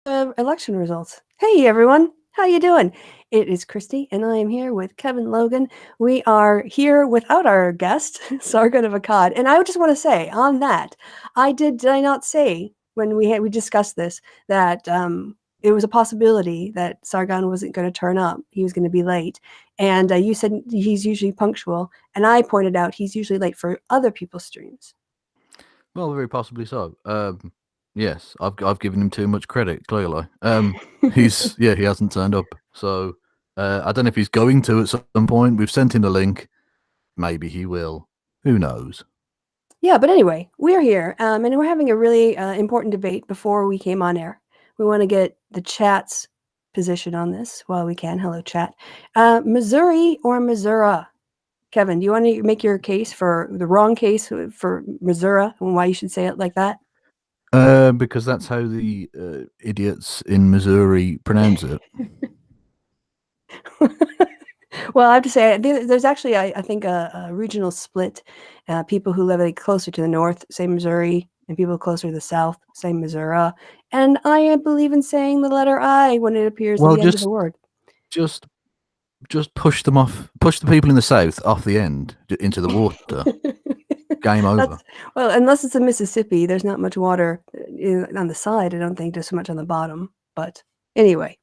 Election results. Hey everyone, how you doing? It is Christy, and I am here with Kevin Logan. We are here without our guest, Sargon of Akkad. And I just want to say on that, did I not say when we discussed this that it was a possibility that Sargon wasn't going to turn up. He was going to be late. And you said he's usually punctual, and I pointed out he's usually late for other people's streams. Well, very possibly so. Yes, I've given him too much credit. Clearly, he hasn't turned up. So I don't know if he's going to at some point. We've sent him the link. Maybe he will. Who knows? Yeah, but anyway, we're here, and we're having a really important debate before we came on air. We want to get the chat's position on this while we can. Hello, chat. Missouri or Missouri? Kevin, do you want to make your case for the wrong case for Missouri and why you should say it like that? Because that's how the idiots in Missouri pronounce it. Well, I have to say, there's actually, I think, a regional split. People who live closer to the north say Missouri, and people closer to the south say Missouri. And I believe in saying the letter I when it appears at the end of the word. Just push them off. Push the people in the south off the end into the water. Game over. Well, unless it's a Mississippi, there's not much water on the side. I don't think there's so much on the bottom. But anyway,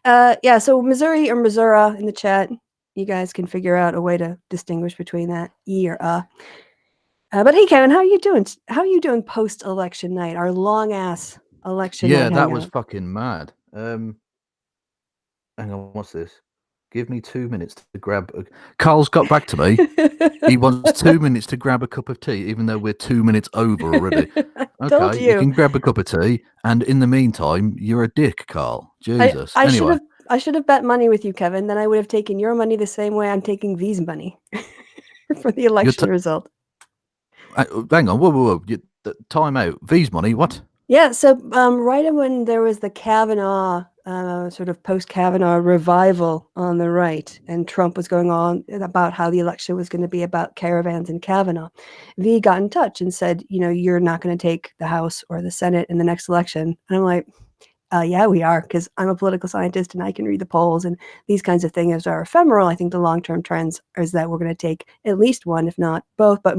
yeah. So Missouri or Missouri in the chat. You guys can figure out a way to distinguish between that E or But hey, Kevin, how are you doing? How are you doing post-election night? Our long-ass election night. Yeah, that was fucking mad. Hang on, what's this? Give me 2 minutes to grab. Carl's got back to me. He wants 2 minutes to grab a cup of tea, even though we're 2 minutes over already. Okay, you can grab a cup of tea, and in the meantime, you're a dick, Carl. Jesus. Anyway. I should have bet money with you, Kevin. Then I would have taken your money the same way I'm taking V's money for the election result. Hang on, whoa. Time out. V's money, what? Yeah, so right when there was the Kavanaugh, sort of post-Kavanaugh revival on the right, and Trump was going on about how the election was going to be about caravans and Kavanaugh, V got in touch and said, you're not going to take the House or the Senate in the next election. And I'm like, yeah, we are, because I'm a political scientist and I can read the polls, and these kinds of things are ephemeral. I think the long-term trends is that we're going to take at least one, if not both, but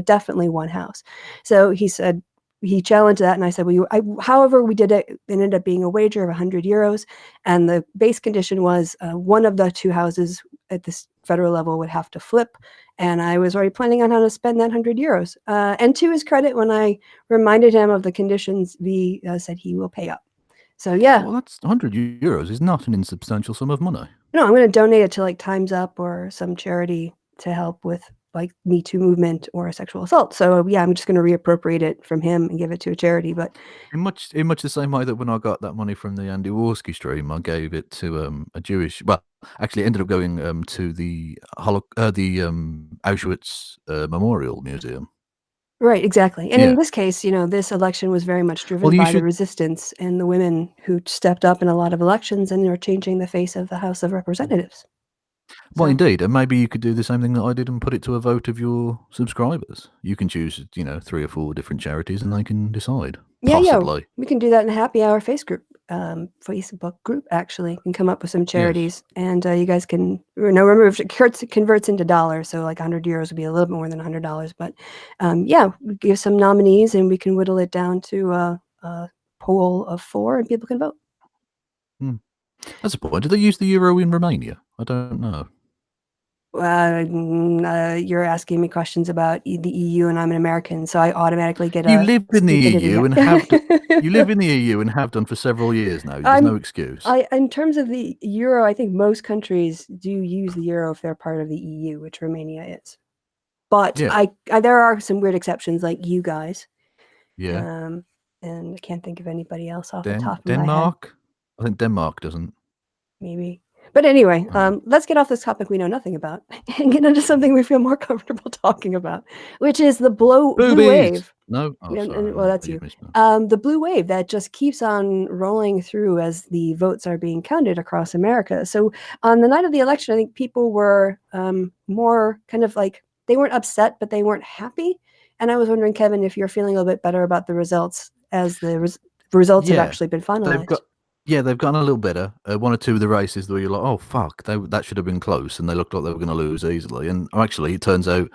definitely one House. So he said, he challenged that, and I said, well, however we did it, it ended up being a wager of 100 euros, and the base condition was one of the two houses at this federal level would have to flip, and I was already planning on how to spend that 100 euros. And to his credit, when I reminded him of the conditions, V said he will pay up. So yeah. Well, that's 100 euros is not an insubstantial sum of money. No, I'm going to donate it to like Time's Up or some charity to help with like Me Too movement or sexual assault. So yeah, I'm just going to reappropriate it from him and give it to a charity. But in much the same way that when I got that money from the Andy Warski stream, I gave it to a Jewish. Well, actually, it ended up going to the Auschwitz Memorial Museum. Right, exactly. And in this case, this election was very much driven by the resistance and the women who stepped up in a lot of elections and are changing the face of the House of Representatives. Well, indeed. And maybe you could do the same thing that I did and put it to a vote of your subscribers. You can choose, 3 or 4 different charities and they can decide. Possibly. Yeah. We can do that in a happy hour Facebook group, actually. You can come up with some charities. Yes. And you guys can, remember, if it converts into dollars, so like 100 euros would be a little bit more than $100. But yeah, we give some nominees and we can whittle it down to a poll of 4 and people can vote. That's a point. Do they use the euro in Romania? I don't know. You're asking me questions about the EU, and I'm an American, so I automatically get. You live in the EU and have. You live in the EU and have done for several years now. There's no excuse. In terms of the euro, I think most countries do use the euro if they're part of the EU, which Romania is. But yeah. There are some weird exceptions, like you guys. Yeah. And I can't think of anybody else off the top of my head. Denmark. I think Denmark doesn't. Maybe. But anyway, let's get off this topic we know nothing about and get into something we feel more comfortable talking about, which is the blue wave. No? Oh, sorry. Well, that's you. The blue wave that just keeps on rolling through as the votes are being counted across America. So on the night of the election, I think people were more kind of like, they weren't upset, but they weren't happy. And I was wondering, Kevin, if you're feeling a little bit better about the results as the results have actually been finalized. Yeah, they've gotten a little better. One or two of the races where you're like, oh fuck, that should have been close, and they looked like they were going to lose easily. And actually, it turns out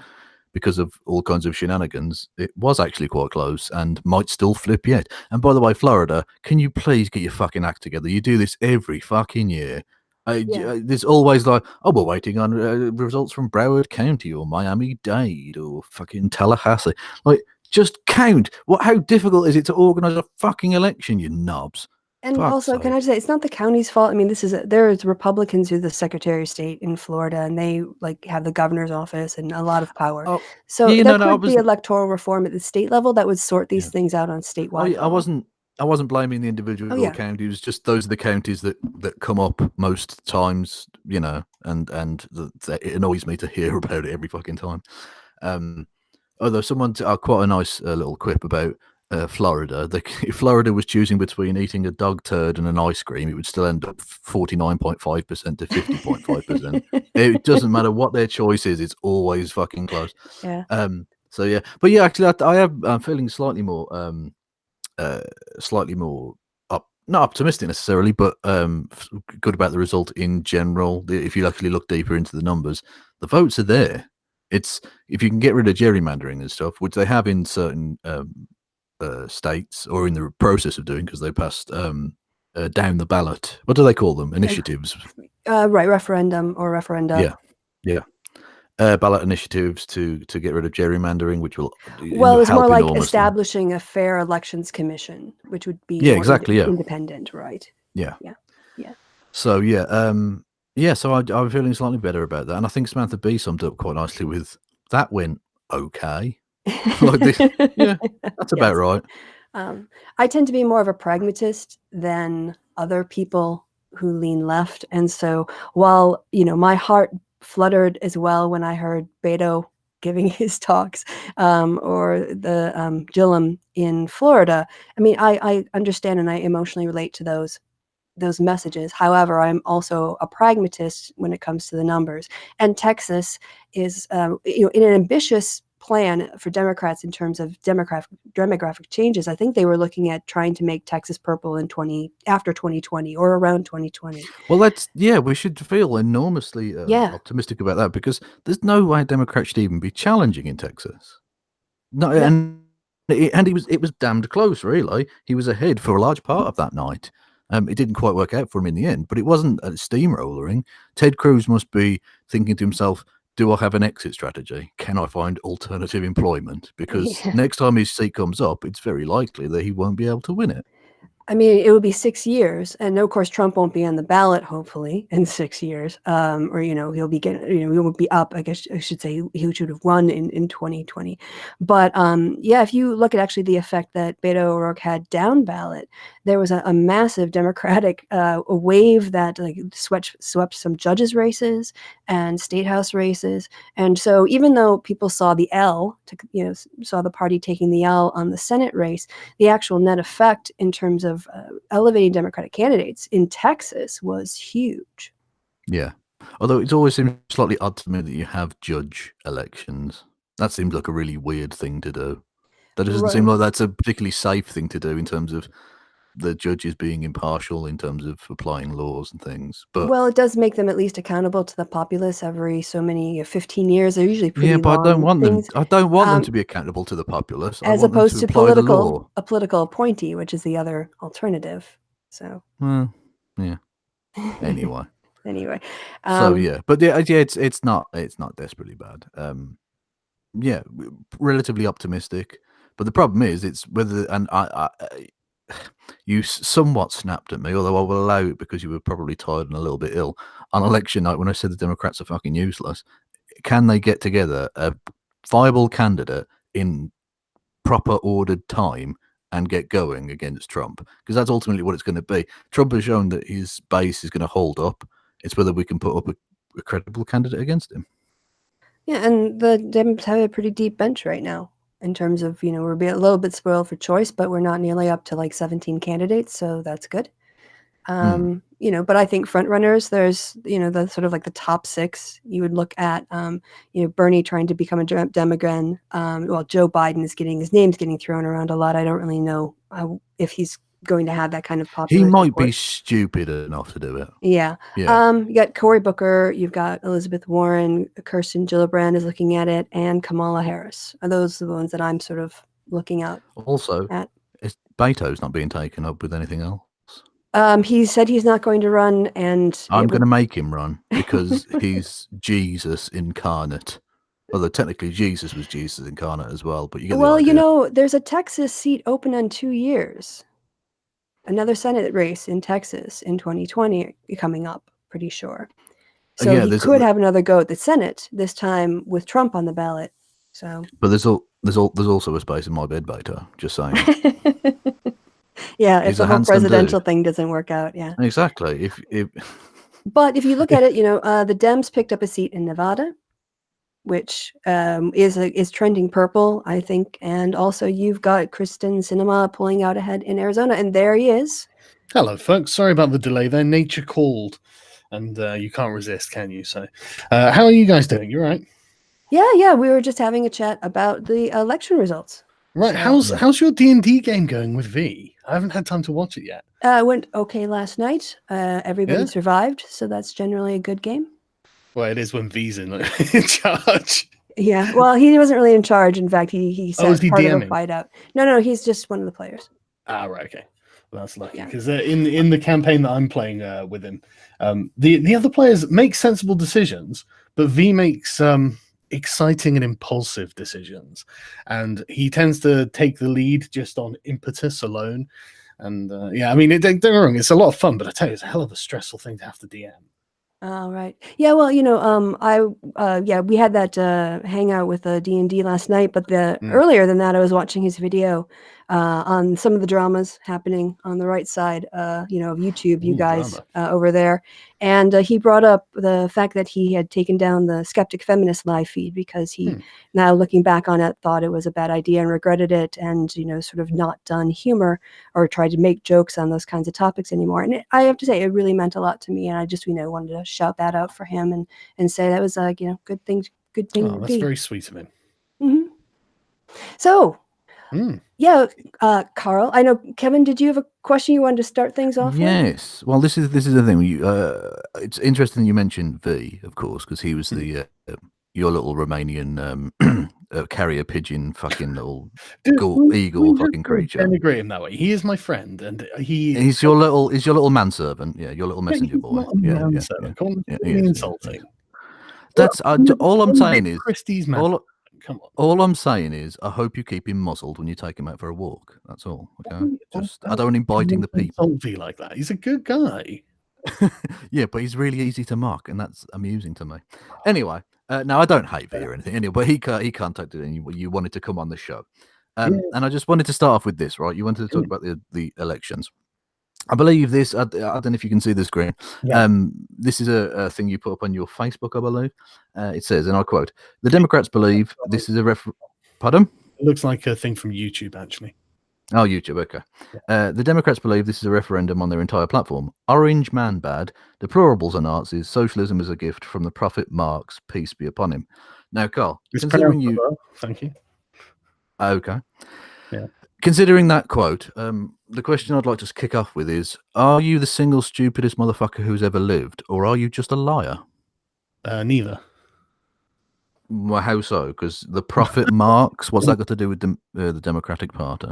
because of all kinds of shenanigans, it was actually quite close and might still flip yet. And by the way, Florida, can you please get your fucking act together? You do this every fucking year. Yeah. There's always like, oh, we're waiting on results from Broward County or Miami-Dade or fucking Tallahassee. Like, just count. How difficult is it to organise a fucking election, you knobs? And Fuck's also, can I sake. just say, it's not the county's fault. I mean, there's Republicans who's the Secretary of State in Florida, and they like have the governor's office and a lot of power. Oh, So yeah, there no, I could be was. electoral reform at the state level that would sort these Yeah. things out on Oh, statewide yeah, I level. wasn't blaming the individual Oh yeah, counties. Just those are the counties that come up most times, and it annoys me to hear about it every fucking time. Although someone quite a nice little quip about Florida. If Florida was choosing between eating a dog turd and an ice cream, it would still end up 49.5% to 50.5%. It doesn't matter what their choice is; it's always fucking close. yeah. So yeah, but yeah, actually, I'm feeling slightly more not optimistic necessarily, but good about the result in general. If you actually look deeper into the numbers, the votes are there. It's if you can get rid of gerrymandering and stuff, which they have in certain states or in the process of doing because they passed down the ballot. What do they call them? Initiatives. Right, referendum or referenda. Yeah. Ballot initiatives to get rid of gerrymandering, which will Well, it's more help like enormously. establishing a fair elections commission, which would be Yeah, more exactly. Yeah. independent, right? Yeah. Yeah. So so I'm feeling slightly better about that, and I think Samantha Bee summed up quite nicely with that went okay. Like this, yeah, that's about right. I tend to be more of a pragmatist than other people who lean left, and so while my heart fluttered as well when I heard Beto giving his talks, or the Gillum in Florida. I mean, I understand and I emotionally relate to those messages. However, I'm also a pragmatist when it comes to the numbers. And Texas is, in an ambitious plan for Democrats in terms of demographic changes. I think they were looking at trying to make Texas purple after 2020 or around 2020. Well, we should feel enormously optimistic about that because there's no way Democrats should even be challenging in Texas. No, and it was damned close, really. He was ahead for a large part of that night. It didn't quite work out for him in the end, but it wasn't a steamrollering. Ted Cruz must be thinking to himself, do I have an exit strategy? Can I find alternative employment? Because next time his seat comes up, it's very likely that he won't be able to win it. I mean, it would be 6 years, and of course, Trump won't be on the ballot, hopefully, in 6 years. Or he'll be he won't be up. I guess I should say he should have won in 2020. But if you look at actually the effect that Beto O'Rourke had down ballot, there was a massive Democratic wave that swept some judges' races and state house races. And so, even though people saw the saw the party taking the L on the Senate race, the actual net effect in terms of elevating Democratic candidates in Texas was huge. Yeah. Although it always seems slightly odd to me that you have judge elections. That seems like a really weird thing to do. That doesn't seem like that's a particularly safe thing to do in terms of the judges being impartial in terms of applying laws and things. But it does make them at least accountable to the populace every so many 15 years. They're usually pretty long. I don't want them. I don't want them to be accountable to the populace. As opposed to a political appointee, which is the other alternative. So. Yeah. Anyway. Anyway. So yeah, but it's not desperately bad. Relatively optimistic. But the problem is, it's whether you somewhat snapped at me, although I will allow it because you were probably tired and a little bit ill on election night when I said the Democrats are fucking useless. Can they get together a viable candidate in proper ordered time and get going against Trump? Because that's ultimately what it's going to be. Trump has shown that his base is going to hold up. It's whether we can put up a credible candidate against him. Yeah, and the Dems have a pretty deep bench right now in terms of, we're a little bit spoiled for choice, but we're not nearly up to 17 candidates, so that's good. But I think front runners, there's, the sort of the top 6. You would look at, Bernie trying to become a Dem again. Joe Biden his name's getting thrown around a lot. I don't really know if he's going to have that kind of He popular might be support. stupid enough to do it. Yeah. Yeah. You got Cory Booker, you've got Elizabeth Warren, Kirsten Gillibrand is looking at it, and Kamala Harris. Are those the ones that I'm sort of looking out Also, at? Beto's not being taken up with anything else. He said he's not going to run, and I'm going to make him run because he's Jesus incarnate. Although technically Jesus was Jesus incarnate as well, but you get the Well, idea. you know, there's a Texas seat open on 2 years. Another Senate race in Texas in 2020 coming up, pretty sure. So Yeah, he could have another go at the Senate, this time with Trump on the ballot. So, but there's also a space in my bed, Beto. Just saying. yeah, if He's the a whole handsome presidential dude. thing doesn't work out, yeah. Exactly. But if you look at it, you know, the Dems picked up a seat in Nevada, which is trending purple, I think. And also you've got Kristen Sinema pulling out ahead in Arizona, and there he is. Hello, folks. Sorry about the delay there. Nature called, and you can't resist, can you? So, how are you guys doing? You all right? Yeah. We were just having a chat about the election results. Right. So, how's your D&D game going with V? I haven't had time to watch it yet. went okay last night. Everybody survived, so that's generally a good game. Well, it is when V's in charge. Yeah. Well, he wasn't really in charge. In fact, he said is he part of DMing? a fight out. No, he's just one of the players. Ah, right. Okay. Well, that's lucky because in the campaign that I'm playing with him, the other players make sensible decisions, but V makes exciting and impulsive decisions, and he tends to take the lead just on impetus alone. And I mean, don't get me wrong, it's a lot of fun, but I tell you, it's a hell of a stressful thing to have to DM. Oh, right. Yeah, well, you know, we had that hangout with D&D last night, but earlier than that, I was watching his video on some of the dramas happening on the right side, you know, of YouTube, you guys over there. And he brought up the fact that he had taken down the Skeptic Feminist live feed because he, now looking back on it, thought it was a bad idea and regretted it, and, you know, sort of not done humor or tried to make jokes on those kinds of topics anymore. And I have to say, it really meant a lot to me. And I just, you know, wanted to shout that out for him and say that was you know, good thing. Oh, that's very sweet of him. Mm-hmm. So, yeah, Carl, I know, Kevin, did you have a question you wanted to start things off with? Yes. Well, this is the thing. It's interesting you mentioned V, of course, because he was the your little Romanian carrier pigeon, fucking little eagle fucking creature. Denigrate him that way. He is my friend, and he's your little manservant. Yeah, your little messenger boy. Manservant. Insulting. That's all I'm saying is Christie's man. Come on. All I'm saying is, I hope you keep him muzzled when you take him out for a walk. That's all. Okay. I don't want him biting the people. Insult like that. He's a good guy. Yeah, but he's really easy to mock, and that's amusing to me. Anyway, now I don't hate V or anything. Anyway, but he contacted and you wanted to come on the show, and I just wanted to start off with this. Right, you wanted to talk about the elections. I believe this. I don't know if you can see the screen. This is a thing you put up on your Facebook, I believe. It says, and I quote: "The Democrats believe this is a Pardon? It looks like a thing from YouTube, actually. Oh, YouTube. Okay. The Democrats believe this is a referendum on their entire platform. Orange man bad. Deplorables are Nazis. Socialism is a gift from the prophet Marx. Peace be upon him." Now, Carl, considering you, thank you. Okay. Yeah. Considering that quote, the question I'd like to kick off with is: are you the single stupidest motherfucker who's ever lived, or are you just a liar? Neither. Well, how so? Because the prophet Marx, what's that got to do with the Democratic Party?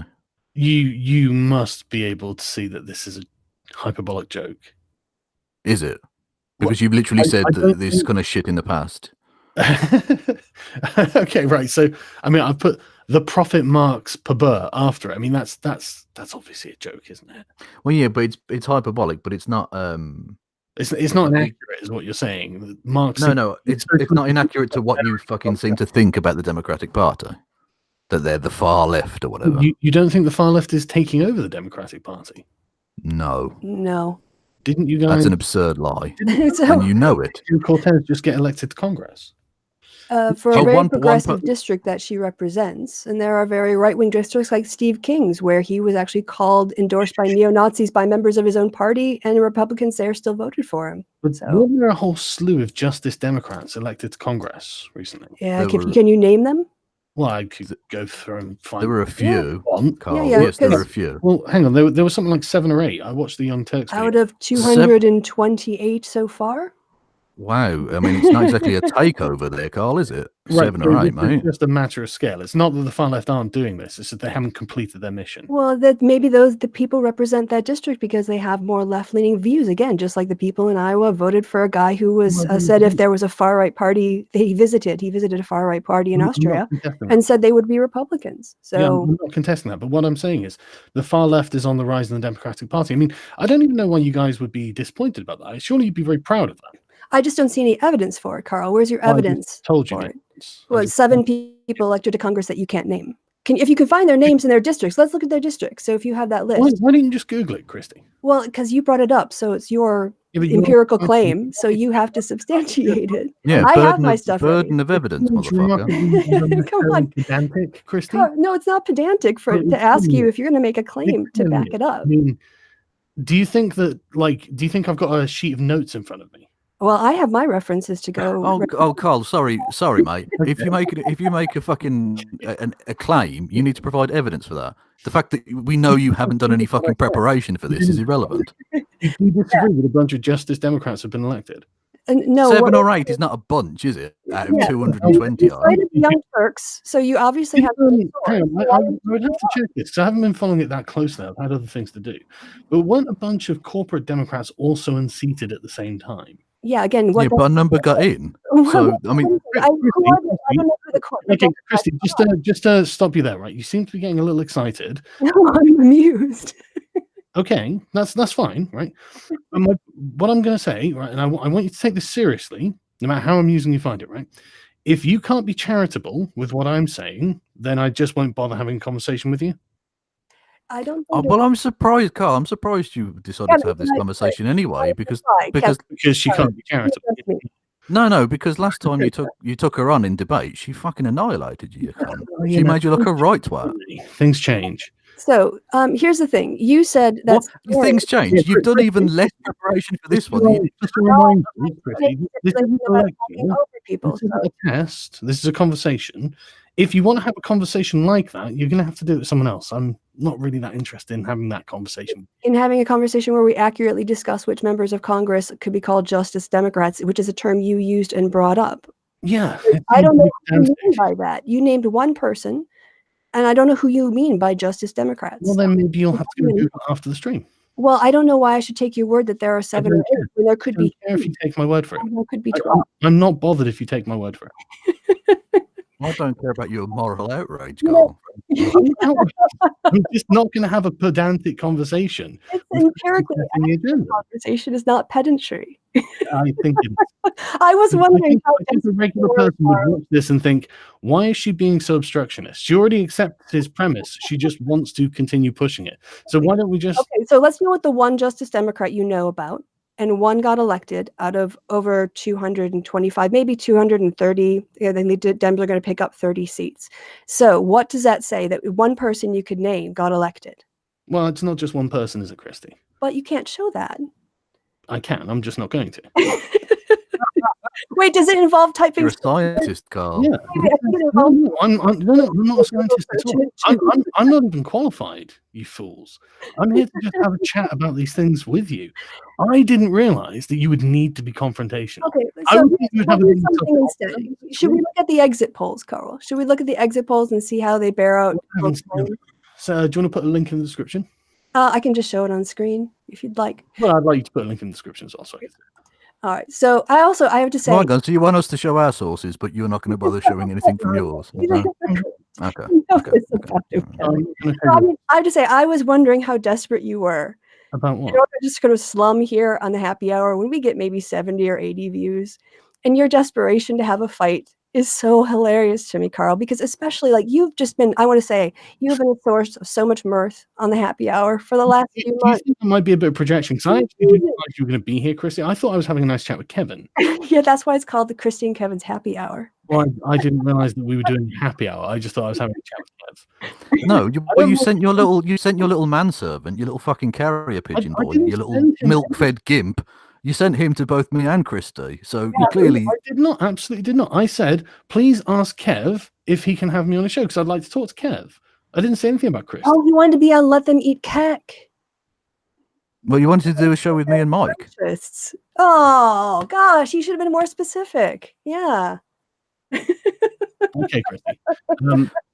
You must be able to see that this is a hyperbolic joke. Is it? Because you've literally said that this kind of shit in the past. Okay, right. So, I mean, I've put the prophet Marx per after it. I mean, that's obviously a joke, isn't it? Well, yeah, but it's hyperbolic, but it's not. It's not inaccurate, is what you're saying. Marx. No, it's not inaccurate to what you fucking seem to think about the Democratic Party. That they're the far left or whatever. You don't think the far left is taking over the Democratic Party? No. Didn't you guys? That's an absurd lie, and you know it. Didn't Cortez just get elected to Congress? For a very progressive district that she represents, and there are very right-wing districts like Steve King's, where he was actually endorsed by neo-Nazis by members of his own party, and Republicans there still voted for him. But wasn't there a whole slew of Justice Democrats elected to Congress recently? Yeah, can you name them? Well, I could go through and find. There were a few, Carl. Yeah, yes, there were a 'cause- few. Well, hang on. There was something like 7 or 8. I watched the Young Turks video. Out of 228 so far. Wow. I mean, it's not exactly a takeover there, Carl, is it? Right, 7 or 8, it's mate. just a matter of scale. It's not that the far left aren't doing this; it's that they haven't completed their mission. Well, that maybe the people represent that district because they have more left-leaning views. Again, just like the people in Iowa voted for a guy who was said if there was a far-right party, he visited a far-right party in Austria and said they would be Republicans. So yeah, I'm not contesting that, but what I'm saying is the far left is on the rise in the Democratic Party. I mean, I don't even know why you guys would be disappointed about that. Surely you'd be very proud of that. I just don't see any evidence for it, Carl. Where's your Well, I just evidence? told you. for the it? evidence. I Well, just- 7 people elected to Congress that you can't name. If you can find their names in their districts, let's look at their districts. So if you have that list, Why didn't you just Google it, Christy? well, because you brought it up, so it's your Yeah, but you're- empirical claim, so you have to substantiate it. Yeah, I have burden my of, stuff ready. burden of evidence, motherfucker. Come on. Pedantic, Christy. No, it's not pedantic Well, to ask you it's- if you're going to make a claim to it's- back it up. I mean, do you think that, do you think I've got a sheet of notes in front of me? Well, I have my references to go. Oh, Carl, sorry, mate. If you make a fucking a claim, you need to provide evidence for that. The fact that we know you haven't done any fucking preparation for this is irrelevant. Do you disagree that a bunch of Justice Democrats have been elected? No, 7 or 8 is not a bunch, is it? Out of Yeah. 220 You odd. cited the Young Turks, so you obviously have. Hang on, I would have to check this. 'Cause I haven't been following it that closely. I've had other things to do. But weren't a bunch of corporate Democrats also unseated at the same time? Yeah, again, what Yeah, but a number got in. So, I mean, I don't know who the Okay, Christy, just to stop you there, right? You seem to be getting a little excited. No, I'm amused. Okay, that's fine, right? But what I'm going to say, right, and I want you to take this seriously, no matter how amusing you find it, right? If you can't be charitable with what I'm saying, then I just won't bother having a conversation with you. I don't oh, think well, I'm surprised, Carl. I'm surprised you decided to have this conversation anyway, because Because she can't be charitable. no, because last time you took her on in debate, she fucking annihilated you. You cunt. You She know, made you look a right twat. Things change. so. Here's the thing. You said What? that's Things change. Yeah, You've done even less preparation for this one. Just to remind you, Christy, this is an talking election. over people. This is not a test. This is a conversation. If you want to have a conversation like that, you're going to have to do it with someone else. I'm not really that interested in having that conversation. In having a conversation where we accurately discuss which members of Congress could be called Justice Democrats, which is a term you used and brought up. Yeah. I don't know what you mean by that. You named one person, and I don't know who you mean by Justice Democrats. Well, then maybe you'll have to go Google after the stream. Well, I don't know why I should take your word that there are 7 or don't 8 when there could I don't be care if you take my word for it. there could be 12. I'm not bothered if you take my word for it. I don't care about your moral outrage, You know- Carl. I'm just not going to have a pedantic conversation. It's empirically In the agenda. conversation is not pedantry. I think it is. I was wondering how I think a regular person would watch this and think, why is she being so obstructionist? She already accepts his premise. She just wants to continue pushing it. So why don't we just Okay, so let's deal with the one Justice Democrat you know about, and one got elected out of over 225, maybe 230. Yeah, then Dems are going to pick up 30 seats. So what does that say? That one person you could name got elected, well, it's not just one person, is it, Christy? but you can't show that. I can. I'm just not going to. Wait, does it involve typing? You're a scientist, Carl. Yeah. Wait, I think it involves- No, I'm not a scientist at all. I'm not even qualified, you fools. I'm here to just have a chat about these things with you. I didn't realize that you would need to be confrontational. Okay, I so would think you would have let's a do something instead. Should we look at the exit polls, Carl? Should we look at the exit polls and see how they bear out? So, do you want to put a link in the description? I can just show it on screen if you'd like. Well, I'd like you to put a link in the description as well. So I can see it. All right. So I have to say, Right, guys, so you want us to show our sources, but you're not going to bother showing anything from yours. No? Okay. No, Okay. it's about to I'm gonna So, show you I have to say, I was wondering how desperate you were. about You what? know, we're just going to slum here on the happy hour when we get maybe 70 or 80 views. And your desperation to have a fight is so hilarious to me, Carl, because especially like you've just been, I want to say, you've been a source of so much mirth on the happy hour for the last Do few you months. think that might be a bit of projection? Because I actually didn't realize you were going to be here, Christy. I thought I was having a nice chat with Kevin. Yeah, that's why it's called the Christy and Kevin's happy hour. Well, I didn't realize that we were doing happy hour. I just thought I was having a chat with Kev. No, you sent your little manservant, your little fucking carrier pigeon I boy, didn't your little send him milk-fed gimp. You sent him to both me and Christy, so you Yeah, clearly. I did not. Absolutely did not. I said, please ask Kev if he can have me on the show because I'd like to talk to Kev. I didn't say anything about Chris. Oh, he wanted to be on Let Them Eat Cake. Well, you wanted to do a show with me and Mike. Interests. Oh gosh, you should have been more specific. Yeah. Okay, Christy.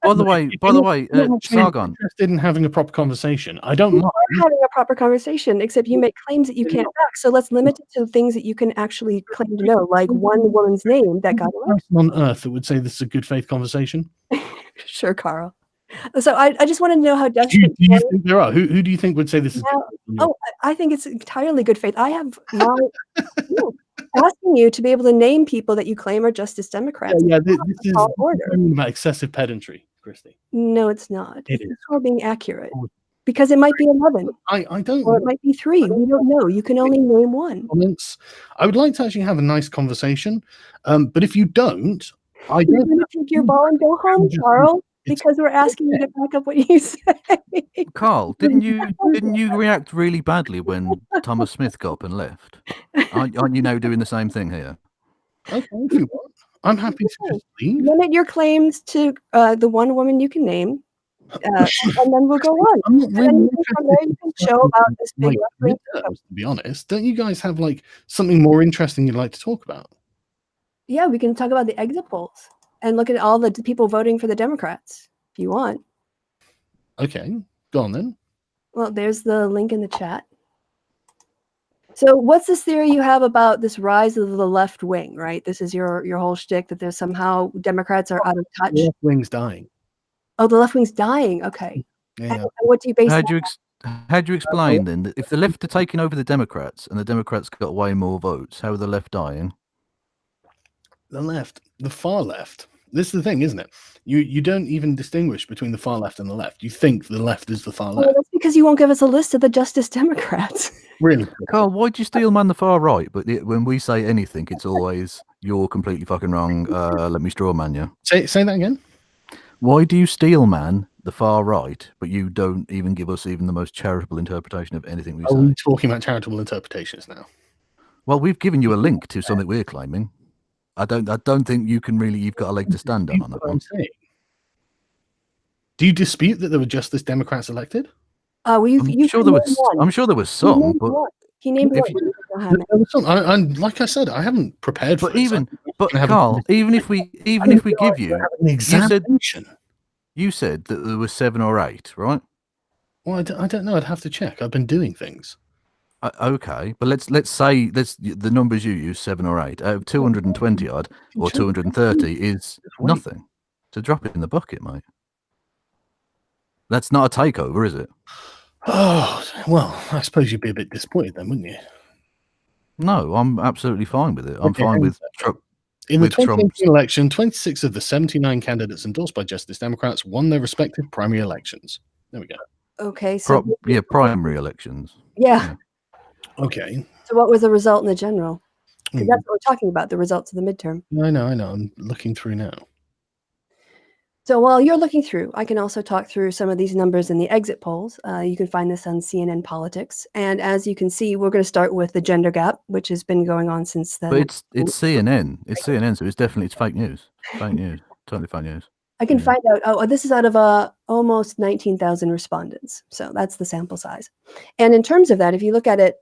By the way, Sargon. Interested in having a proper conversation. I don't mind. We're having a proper conversation, except you make claims that you can't back. So let's limit it to things that you can actually claim to know, like one woman's name that got elected. Person on earth that would say this is a good faith conversation. Sure, Carl. So I just wanted to know how Do desperate you think there are? Who do you think would say this is? Yeah. Oh, I think it's entirely good faith. I have my asking you to be able to name people that you claim are Justice Democrats. Yeah, this is Tall order. about excessive pedantry, Christy. No, it's not. It It's is. called being accurate. Because it might be 11 I don't or it might be 3. We don't know. You can only name one. comments. I would like to actually have a nice conversation, but if you don't, I You're don't. going to take your ball and go home, Carl, because we're asking you to back up what you say. Carl, didn't you react really badly when Thomas Smith got up and left? Aren't you now doing the same thing here? Okay, if you want, I'm happy to just leave. Limit your claims to the one woman you can name, and then we'll go on. I'm not And then really from there you can show about this big like left-wing. midterms, to be honest. Don't you guys have like something more interesting you'd like to talk about? Yeah, we can talk about the exit polls and look at all the people voting for the Democrats if you want. Okay, go on then. Well, there's the link in the chat. So what's this theory you have about this rise of the left wing, right? This is your whole shtick that there's somehow Democrats are out of touch. The left wing's dying. Oh, the left wing's dying. Okay. Yeah. And what do you base that How do you explain then that if the left are taking over the Democrats and the Democrats got way more votes, how are the left dying? The left, the far left. This is the thing, isn't it? You don't even distinguish between the far left and the left. You think the left is the far Well, left. that's because you won't give us a list of the Justice Democrats. Really? Carl, why'd you steel man the far right? But when we say anything, it's always you're completely fucking wrong. Let me straw man you. Say that again. Why do you steel man the far right, but you don't even give us even the most charitable interpretation of anything we Are say? we talking about charitable interpretations now? Well, we've given you a link to something we're claiming. I don't think you can really. You've got a leg to stand on that What I'm one. saying. Do you dispute that there were Justice Democrats elected? I'm sure there was. I'm sure there was some, but he named if one. There was some. And like I said, I haven't prepared for but this. even but have a- Carl, even if we give you, an examination. you said that there was 7 or 8, right? Well, I don't know. I'd have to check. I've been doing things. Okay, but let's say the numbers you use 7 or 8 out of 220 odd or 230 is nothing. It's a drop in the bucket, mate. That's not a takeover, is it? Oh well, I suppose you'd be a bit disappointed then, wouldn't you? No, I'm absolutely fine with it. I'm Okay, fine with In the with Trump's- 2018 election, 26 of the 79 candidates endorsed by Justice Democrats won their respective primary elections. There we go. Okay, so primary elections. yeah. Okay. So what was the result in the general? 'Cause Hmm. that's what we're talking about, the results of the midterm. I know. I'm looking through now. So while you're looking through, I can also talk through some of these numbers in the exit polls. You can find this on CNN Politics. And as you can see, we're going to start with the gender gap, which has been going on since then. But it's CNN. It's CNN, so it's fake news. Fake news. Totally fake news. I can Yeah. find out. Oh, this is out of almost 19,000 respondents. So that's the sample size. And in terms of that, if you look at it,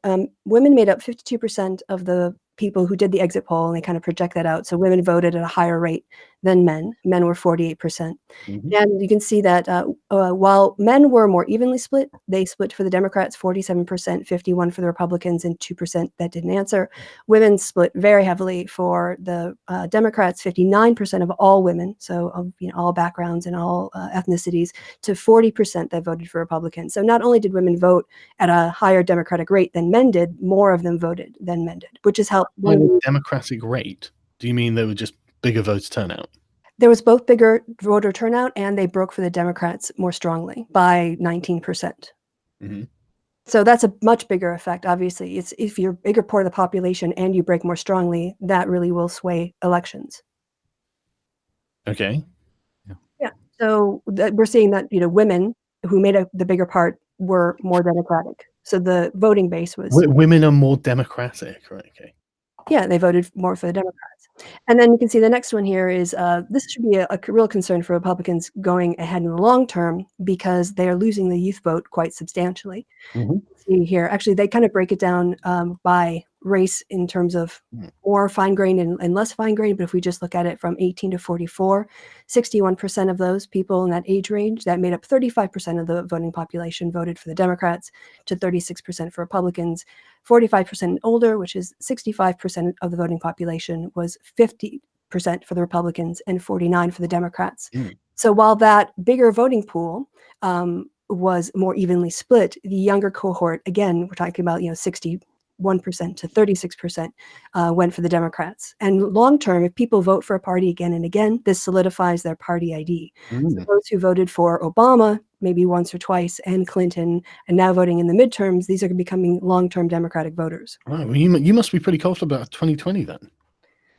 women made up 52% of the people who did the exit poll, and they kind of project that out. So women voted at a higher rate than men. Men were 48%. Mhm. And you can see that while men were more evenly split, they split for the Democrats 47%, 51% for the Republicans, and 2% that didn't answer. Women split very heavily for the Democrats, 59% of all women, so of all backgrounds and all ethnicities, to 40% that voted for Republicans. So not only did women vote at a higher Democratic rate than men did, more of them voted than men did, which has helped. By the Democratic rate, do you mean there were just bigger voter turnout? There was both bigger voter turnout, and they broke for the Democrats more strongly by 19%. Mhm. So that's a much bigger effect. Obviously, it's if you're a bigger part of the population and you break more strongly, that really will sway elections. Okay. Yeah. So we're seeing that women who made the bigger part were more Democratic So the voting base was Women are more democratic, right? Okay. yeah, they voted more for the Democrats. And then you can see the next one here is this should be a real concern for Republicans going ahead in the long term because they are losing the youth vote quite substantially. See here, actually, they kind of break it down by race in terms of more fine-grained and less fine-grained. But if we just look at it from 18 to 44, 61% of those people in that age range that made up 35% of the voting population voted for the Democrats, to 36% for Republicans. 45% older, which is 65% of the voting population, was 50% for the Republicans and 49% for the Democrats. So while that bigger voting pool was more evenly split, the younger cohort, again, we're talking about 61% to 36% went for the Democrats. And long term, if people vote for a party again and again, this solidifies their party ID. So those who voted for Obama maybe once or twice and Clinton and now voting in the midterms, these are becoming long-term Democratic voters. Right. Well, you must be pretty confident about 2020 then.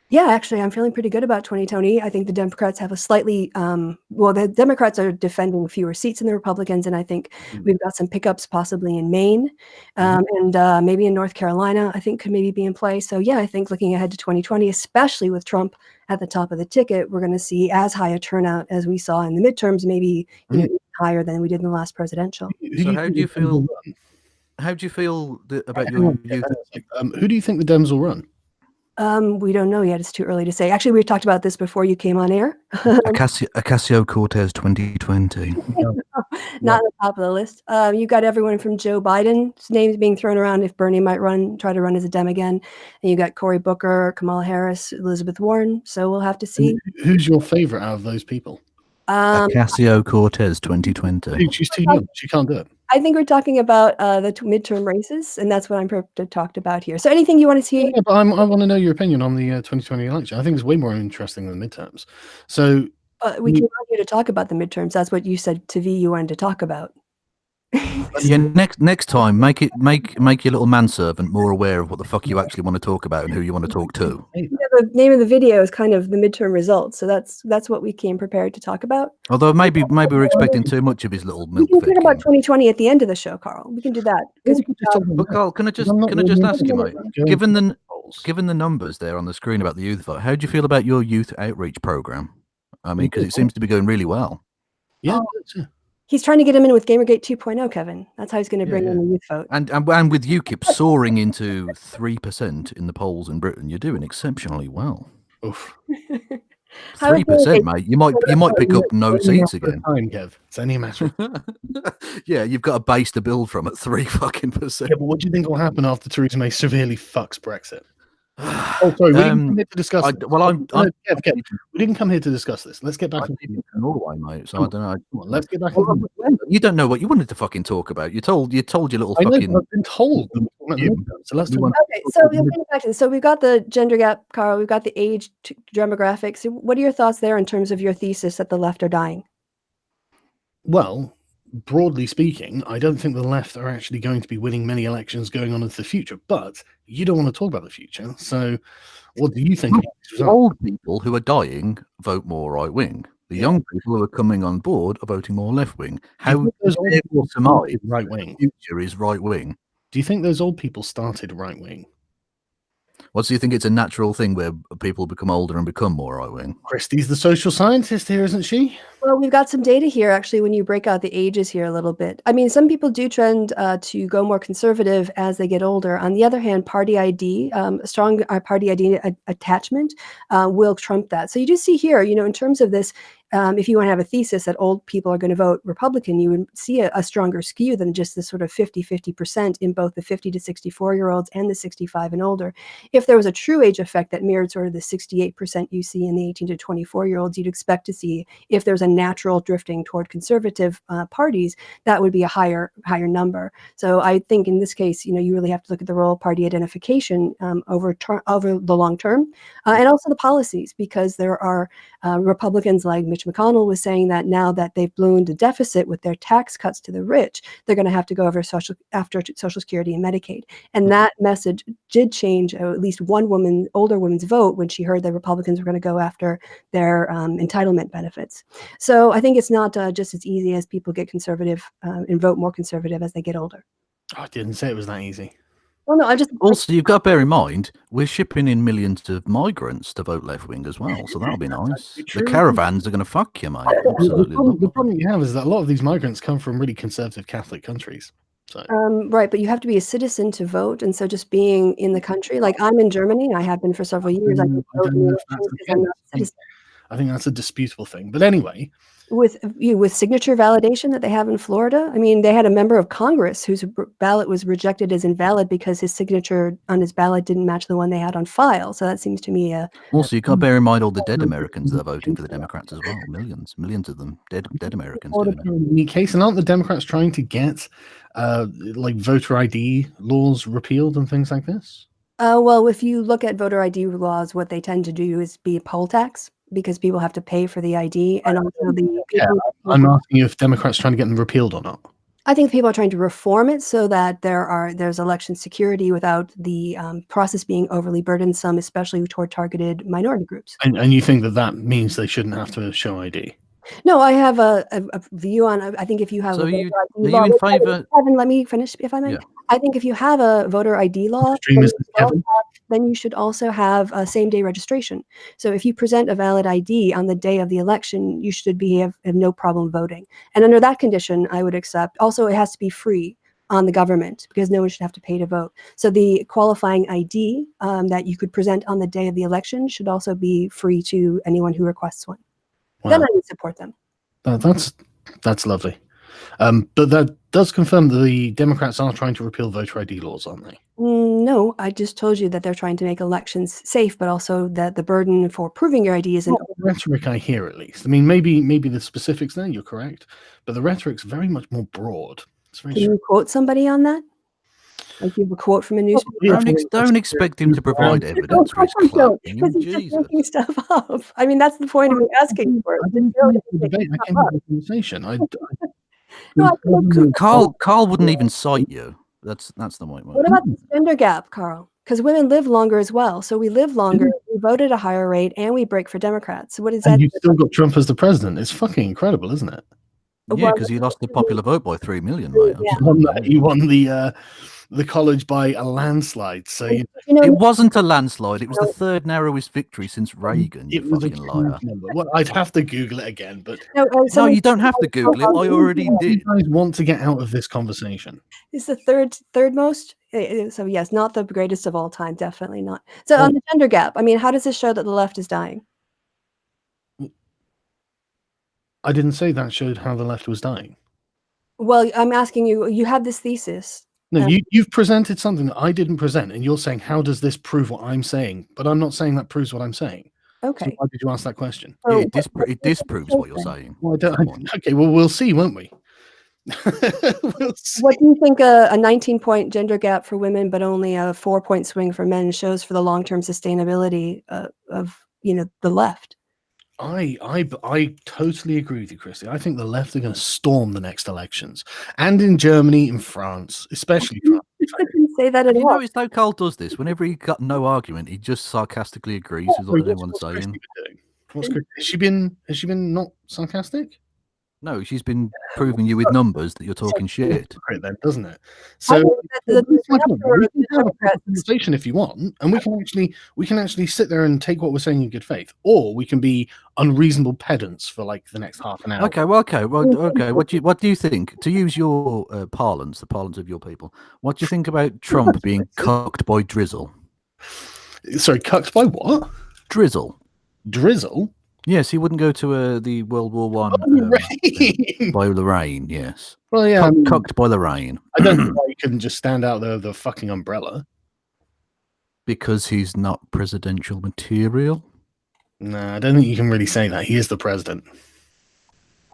Yeah, actually, I'm feeling pretty good about 2020. I think the Democrats have a slightly, the Democrats are defending fewer seats than the Republicans, and I think we've got some pickups possibly in Maine and maybe in North Carolina, I think could maybe be in play. So yeah, I think looking ahead to 2020, especially with Trump at the top of the ticket, we're going to see as high a turnout as we saw in the midterms, maybe even higher than we did in the last presidential. So how do you feel? How do you feel about your youth? Who do you think the Dems will run? We don't know yet. It's too early to say. Actually, we talked about this before you came on air. Ocasio-Cortez 2020. Not on the top of the list. You got everyone from Joe Biden's names being thrown around if Bernie might try to run as a Dem again. And you got Cory Booker, Kamala Harris, Elizabeth Warren. So we'll have to see. And who's your favorite out of those people? Ocasio-Cortez 2020. She's too young. She can't do it. I think we're talking about the midterm races, and that's what I'm talked about here. So anything you want to see? Yeah, but I want to know your opinion on the 2020 election. I think it's way more interesting than the midterms. So we came out here to talk about the midterms. That's what you said to V you wanted to talk about. Yeah, next time, make your little manservant more aware of what the fuck you actually want to talk about and who you want to talk to. Yeah, the name of the video is kind of the midterm results, so that's what we came prepared to talk about. Although maybe we're expecting too much of his little milk. We can talk about 2020 at the end of the show, Carl. We can do that. But Carl, can I just ask you, mate? Given the numbers there on the screen about the youth vote, how do you feel about your youth outreach program? I mean, because it seems to be going really well. Yeah. He's trying to get him in with Gamergate 2.0, Kevin. That's how he's going to bring in the youth vote. And with UKIP soaring into 3% in the polls in Britain, you're doing exceptionally well. Oof. 3%, mate. You might pick up no seats again. Time, Kev. It's only a matter of yeah, you've got a base to build from at 3%. Yeah, but what do you think will happen after Theresa May severely fucks Brexit? Oh, sorry. We didn't come here to discuss. Kev, we didn't come here to discuss this. Let's get back to Norway, mate. So I don't know. Come on, let's get back. You don't know what you wanted to fucking talk about. You told your little I know, fucking. I've been told. So let's. Okay, so we'll get back to this. So we've got the gender gap, Carl. We've got the age demographics. What are your thoughts there in terms of your thesis that the left are dying? Well, broadly speaking, I don't think the left are actually going to be winning many elections going on into the future, but you don't want to talk about the future. So what do you think? The old people who are dying vote more right wing. The young people who are coming on board are voting more left wing. How does everyone surmise right wing? Future is right wing. Do you think those old people started right wing? What do you think? It's a natural thing where people become older and become more right wing? Christie's the social scientist here, isn't she? Well, we've got some data here, actually, when you break out the ages here a little bit. I mean, some people do trend to go more conservative as they get older. On the other hand, party ID, a strong party ID attachment will trump that. So you do see here, in terms of this, if you want to have a thesis that old people are going to vote Republican, you would see a stronger skew than just this sort of 50-50% in both the 50 to 64-year-olds and the 65 and older. If there was a true age effect that mirrored sort of the 68% you see in the 18 to 24-year-olds, you'd expect to see, if there's a natural drifting toward conservative parties, that would be a higher number. So I think in this case, you really have to look at the role of party identification over the long term, and also the policies, because there are Republicans like Mitch McConnell was saying that now that they've ballooned a deficit with their tax cuts to the rich, they're going to have to go after Social Security and Medicaid. And that message did change at least one older woman's vote when she heard that Republicans were going to go after their entitlement benefits. So I think it's not just as easy as people get conservative and vote more conservative as they get older. I didn't say it was that easy. Well, no, I just Also, you've got to bear in mind we're shipping in millions of migrants to vote left wing as well, so that'll be nice. The true. caravans are going to fuck you, mate. Absolutely. The problem you have is that a lot of these migrants come from really conservative Catholic countries. So right, but you have to be a citizen to vote, and so just being in the country, like I'm in Germany, I have been for several years. I can vote in the elections because I'm not a citizen. I think that's a disputable thing. But anyway, With signature validation that they have in Florida, I mean, they had a member of Congress whose ballot was rejected as invalid because his signature on his ballot didn't match the one they had on file. So that seems to me Also, you've got to bear in mind all the dead Americans that are voting for the Democrats as well. Millions of them, dead Americans doing it. in the case, and aren't the Democrats trying to get like voter ID laws repealed and things like this? well, if you look at voter ID laws, what they tend to do is be a poll tax because people have to pay for the ID, and also I'm asking you if Democrats trying to get them repealed or not. I think people are trying to reform it so that there's election security without the process being overly burdensome, especially toward targeted minority groups. And you think that means they shouldn't have to show ID? No, I have a view on. I think if you have So a are voter you ID law, in favour? Kevin, let me finish, if I may. Yeah. I think if you have a voter ID law, Extremist Kevin. then you should also have a same-day registration. So if you present a valid ID on the day of the election, you should have no problem voting. And under that condition, I would accept. Also, it has to be free on the government because no one should have to pay to vote. So the qualifying ID that you could present on the day of the election should also be free to anyone who requests one. Wow. Then I would support them. That's lovely. But that does confirm that the Democrats are trying to repeal voter ID laws, aren't they? No, I just told you that they're trying to make elections safe, but also that the burden for proving your ID isn't. Not the rhetoric I hear, at least. I mean, maybe the specifics there, you're correct, but the rhetoric's very much more broad. It's very Can you quote somebody on that? Like you have a quote from a newspaper? Don't expect him to provide evidence for his claim. Because he's just Jesus. making stuff up. I mean, that's the point of me asking for it. I didn't come here for debate. I came here for conversation. No, I think- Carl wouldn't even cite you. That's the point. What about this gender gap, Carl? Because women live longer as well. So we live longer, we vote at a higher rate, and we break for Democrats. So what is that? And you've still got Trump as the president. It's fucking incredible, isn't it? Yeah, because he lost the popular vote by 3 million, mate. Yeah. He won the college by a landslide. So You know, It wasn't a landslide. It was the third narrowest victory since Reagan. You it was a fucking liar. huge number. Well, I'd have to Google it again, but no, No, you don't have to Google it. I already you did. guys want to get out of this conversation. It's the third most. So yes, not the greatest of all time. Definitely not. So on the gender gap, I mean, how does this show that the left is dying? I didn't say that showed how the left was dying. Well, I'm asking you. You have this thesis. No, you've presented something that I didn't present, and you're saying, how does this prove what I'm saying? But I'm not saying that proves what I'm saying. So Okay. why did you ask that question? Yeah, So it disproves what you're saying. Well, That's the point. okay, well, we'll see, won't we? We'll see. what do you think a 19-point gender gap for women, but only a 4-point swing for men shows for the long-term sustainability of the left? I totally agree with you, Christy. I think the left are going to storm the next elections, and in Germany, in France, especially France. I didn't say that at You all. notice though, Carl does this. Whenever he got no argument, he just sarcastically agrees with what anyone's What's saying. Christy been doing? Has she been not sarcastic? No, she's been proving you with numbers that you're talking shit. Great then, doesn't it? I So think that we can have a Democrats- conversation if you want, and we can actually sit there and take what we're saying in good faith, or we can be unreasonable pedants for like the next half an hour. Okay. What do you think? To use your parlance, the parlance of your people, what do you think about Trump being cucked by Drizzle? Sorry, cucked by what? Drizzle. Drizzle? Yes, he wouldn't go to the World War One Rain. by Lorraine. Yes, Well, yeah, I mean, cucked by Lorraine I don't know why you couldn't just stand out there with the fucking umbrella. because he's not presidential material. No, I don't think you can really say that. He is the president.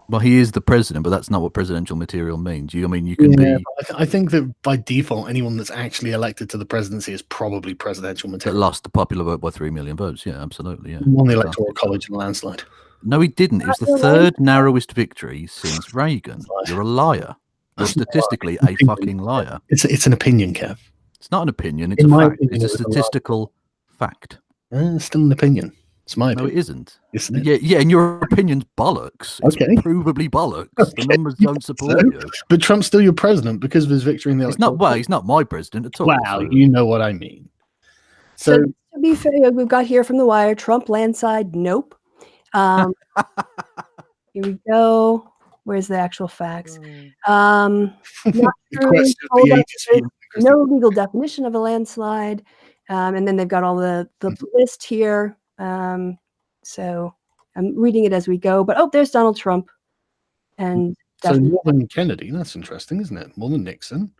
Well, he is the president, but that's not what presidential material means. You can be but I think that by default, anyone that's actually elected to the presidency is probably presidential that material. lost the popular vote by 3 million votes. Yeah, absolutely. Yeah. He won the electoral college in a landslide. No, he didn't. It was the third narrowest victory since Reagan. You're a liar. You're statistically a fucking liar. It's an opinion, Kev. It's not an opinion. It's In a my fact. opinion, It's a it was a lie. statistical fact. It's still an opinion. It's my No, opinion. it isn't. Isn't it? Yeah, yeah, and your opinion's bollocks. It's Okay. provably bollocks. Okay, The numbers don't support so- you. But Trump's still your president because of his victory in the It's not. electoral. Well, he's not my president at all. Wow, so- you know what I mean. So, So to be fair, we've got here from the wire, Trump landslide, nope. Here we go. Where's the actual facts? Not the true. question of Hold the up. ages, There's Christy. no legal definition of a landslide. And then they've got all the list here. So I'm reading it as we go. But there's Donald Trump. And So definitely, more than Kennedy, that's interesting, isn't it? More than Nixon.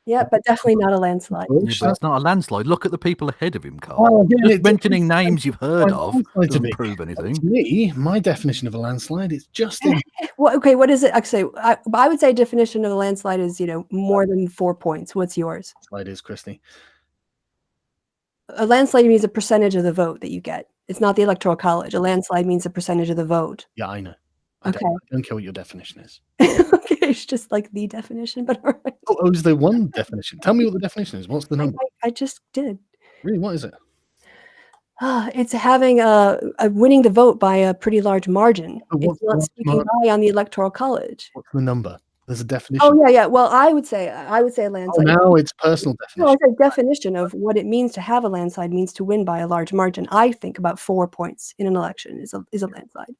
yeah, but definitely not a landslide. Yeah, but that's not a landslide. Look at the people ahead of him, Carl. Well, again, Just it mentioning depends names you've heard on of landslide to doesn't me. prove anything. To me, my definition of a landslide is just in Well, okay, what is it? Actually, I would say definition of a landslide is, more than 4 points. What's yours? landslide is, Christy. A landslide means a percentage of the vote that you get. It's not the electoral college. A landslide means a percentage of the vote. Yeah, I know. Okay. I don't care what your definition is. Okay, it's just like the definition, but all right. Oh, is there one definition? Tell me what the definition is. What's the number? I just did. Really, what is it? It's having a winning the vote by a pretty large margin. But It's what's the not large speaking margin? high on the electoral college. What's the number? There's a Oh definition. yeah. Well, I would say a Oh, landslide. now it's personal No, I definition. said definition of what it means to have a landslide means to win by a large margin. I think about 4 points in an election is a landslide.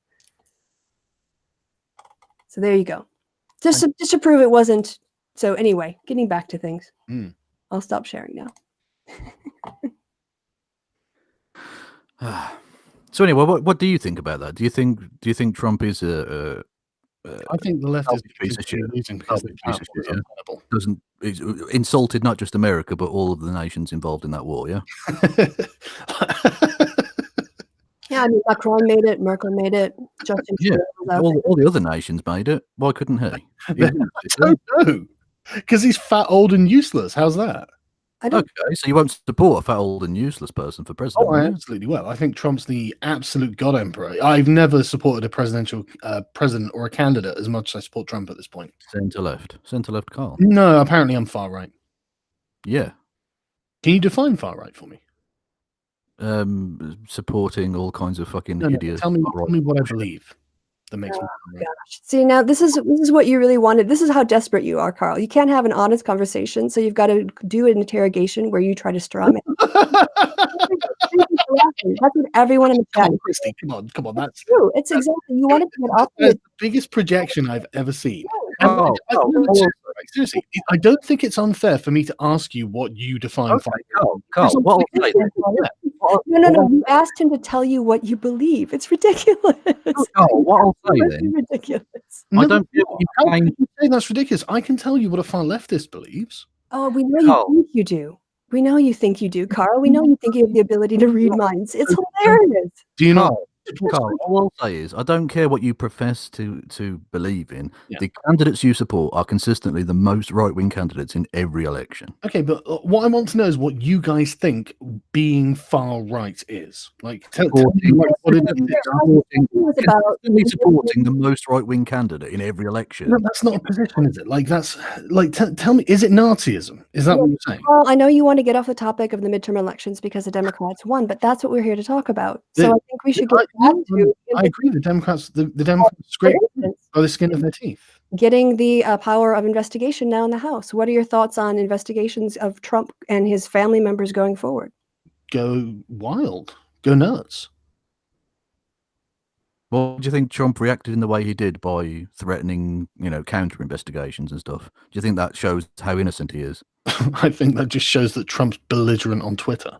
So there you go. Just to prove it wasn't. So anyway, getting back to things. I'll stop sharing now. So anyway, what do you think about that? Do you think Trump is a I think the left is selfish piece of shit? losing because Selfish they piece of can't shit, yeah. untenable. Doesn't he's insulted not just America but all of the nations involved in that war? Yeah. Yeah, I mean, Macron made it, Merkel made it, Justin Yeah, Trudeau was out there. all the other nations made it. Why couldn't he? I don't know. Because he's fat, old, and useless. How's that? I don't. Okay, so you won't support a fat, old, and useless person for president? Oh, will I you? absolutely will. I think Trump's the absolute god emperor. I've never supported a presidential president or a candidate as much as I support Trump at this point. Centre left, Carl. No, apparently I'm far right. Yeah, Can you define far right for me? supporting all kinds of fucking No, idiots. tell me far-right what I bullshit. believe that makes me far right. See, now this is what you really wanted. This is how desperate you are, Carl. You can't have an honest conversation, so you've got to do an interrogation where you try to straw man. That's what everyone in the Come chat. on, Christy, come on. That's True. It's exactly. You wanted to get off that's the. the biggest projection I've ever seen. Oh, Seriously, I don't think it's unfair for me to ask you what you define okay, far Carl, There's what I'll a say big then, difference. No. You asked him to tell you what you believe. It's ridiculous. Carl, what I'll say It's then, ridiculous. I don't care what you How claim. can you say that's ridiculous? I can tell you what a far leftist believes. Oh, we know you Carl. think you do. We know you think you do, Carl. We know you think you have the ability to read minds. It's hilarious. Do you not? Carl, all I'll say is I don't care what you profess to believe in. Yeah. The candidates you support are consistently the most right-wing candidates in every election. Okay, but what I want to know is what you guys think being far right is. Like, tell me like, what it is. It was about Consistently supporting the most right-wing candidate in every election. No, that's not a position, is it? Like, that's like, tell me, is it Nazism? Is that what you're saying? Well, I know you want to get off the topic of the midterm elections because the Democrats won, but that's what we're here to talk about. So I think we should get back to I agree. The Democrats scrape by the skin of their teeth. getting the power of investigation now in the House. What are your thoughts on investigations of Trump and his family members going forward? Go wild. Go nuts. Well, do you think Trump reacted in the way he did by threatening, counter investigations and stuff? Do you think that shows how innocent he is? I think that just shows that Trump's belligerent on Twitter.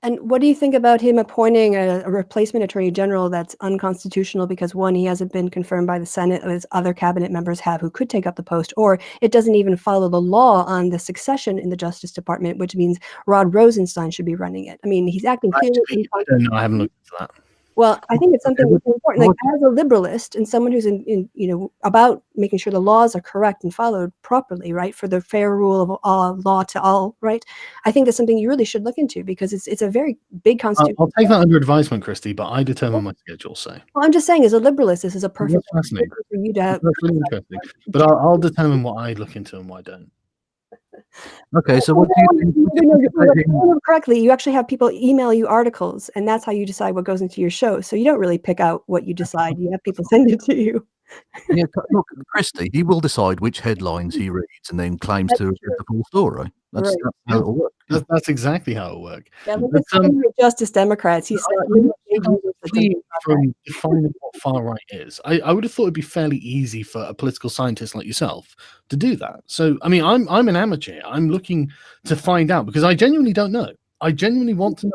And what do you think about him appointing a replacement attorney general that's unconstitutional because, one, he hasn't been confirmed by the Senate, as other cabinet members have who could take up the post, or it doesn't even follow the law on the succession in the Justice Department, which means Rod Rosenstein should be running it. I mean, he's acting clearly. Actually, I don't know. I haven't looked into that. Well, I think it's something that's important. Like, as a liberalist and someone who's in about making sure the laws are correct and followed properly, right, for the fair rule of law to all, right? I think that's something you really should look into because it's a very big constitution. I'll take that under advisement, Christy, but I determine my schedule. So Well, I'm just saying, as a liberalist, this is a perfect That's fascinating. opportunity for you to have. that's really interesting. But I'll determine what I look into and what I don't. Okay, so what do you think? What do you think about him? Correctly, you actually have people email you articles, and that's how you decide what goes into your show. So you don't really pick out what you decide. You have people send it to you. Yeah, look, Christie, he will decide which headlines he reads and then claims That's to have read the full story. That's, Right. that's how it'll work. That's exactly how it works. Yeah, but But, it's some of your Justice Democrats. He said I'm not clear from defining what far right is. I would have thought it'd be fairly easy for a political scientist like yourself to do that. So, I mean, I'm an amateur. I'm looking to find out because I genuinely don't know. I genuinely want to know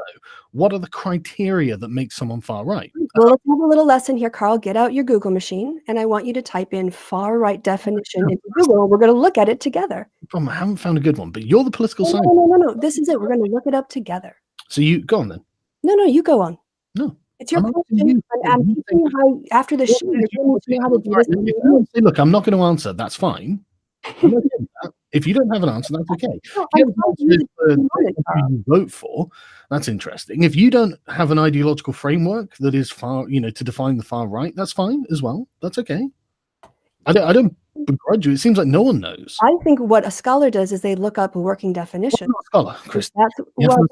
what are the criteria that make someone far right. Well, let's have a little lesson here, Carl. Get out your Google machine, and I want you to type in far right definition into Google. We're going to look at it together. Problem, I haven't found a good one, but you're the political No, scientist. no. This is it. We're going to look it up together. So you go on then. No, you go on. No. It's your I'm asking question. you. I'm teaching you how, after the show, you're going to know how to do this. If you want to say, look, I'm not going to answer, that's fine. I'm okay with that. If you don't have an answer, that's okay. No, If you I'm have an telling answer you for that you want it, who Carl. you vote for, that's interesting. If you don't have an ideological framework that is far, to define the far right, that's fine as well. That's okay. I don't begrudge you. It seems like no one knows. I think what a scholar does is they look up a working definition. I'm not a scholar, Chris. That's, Yes, well,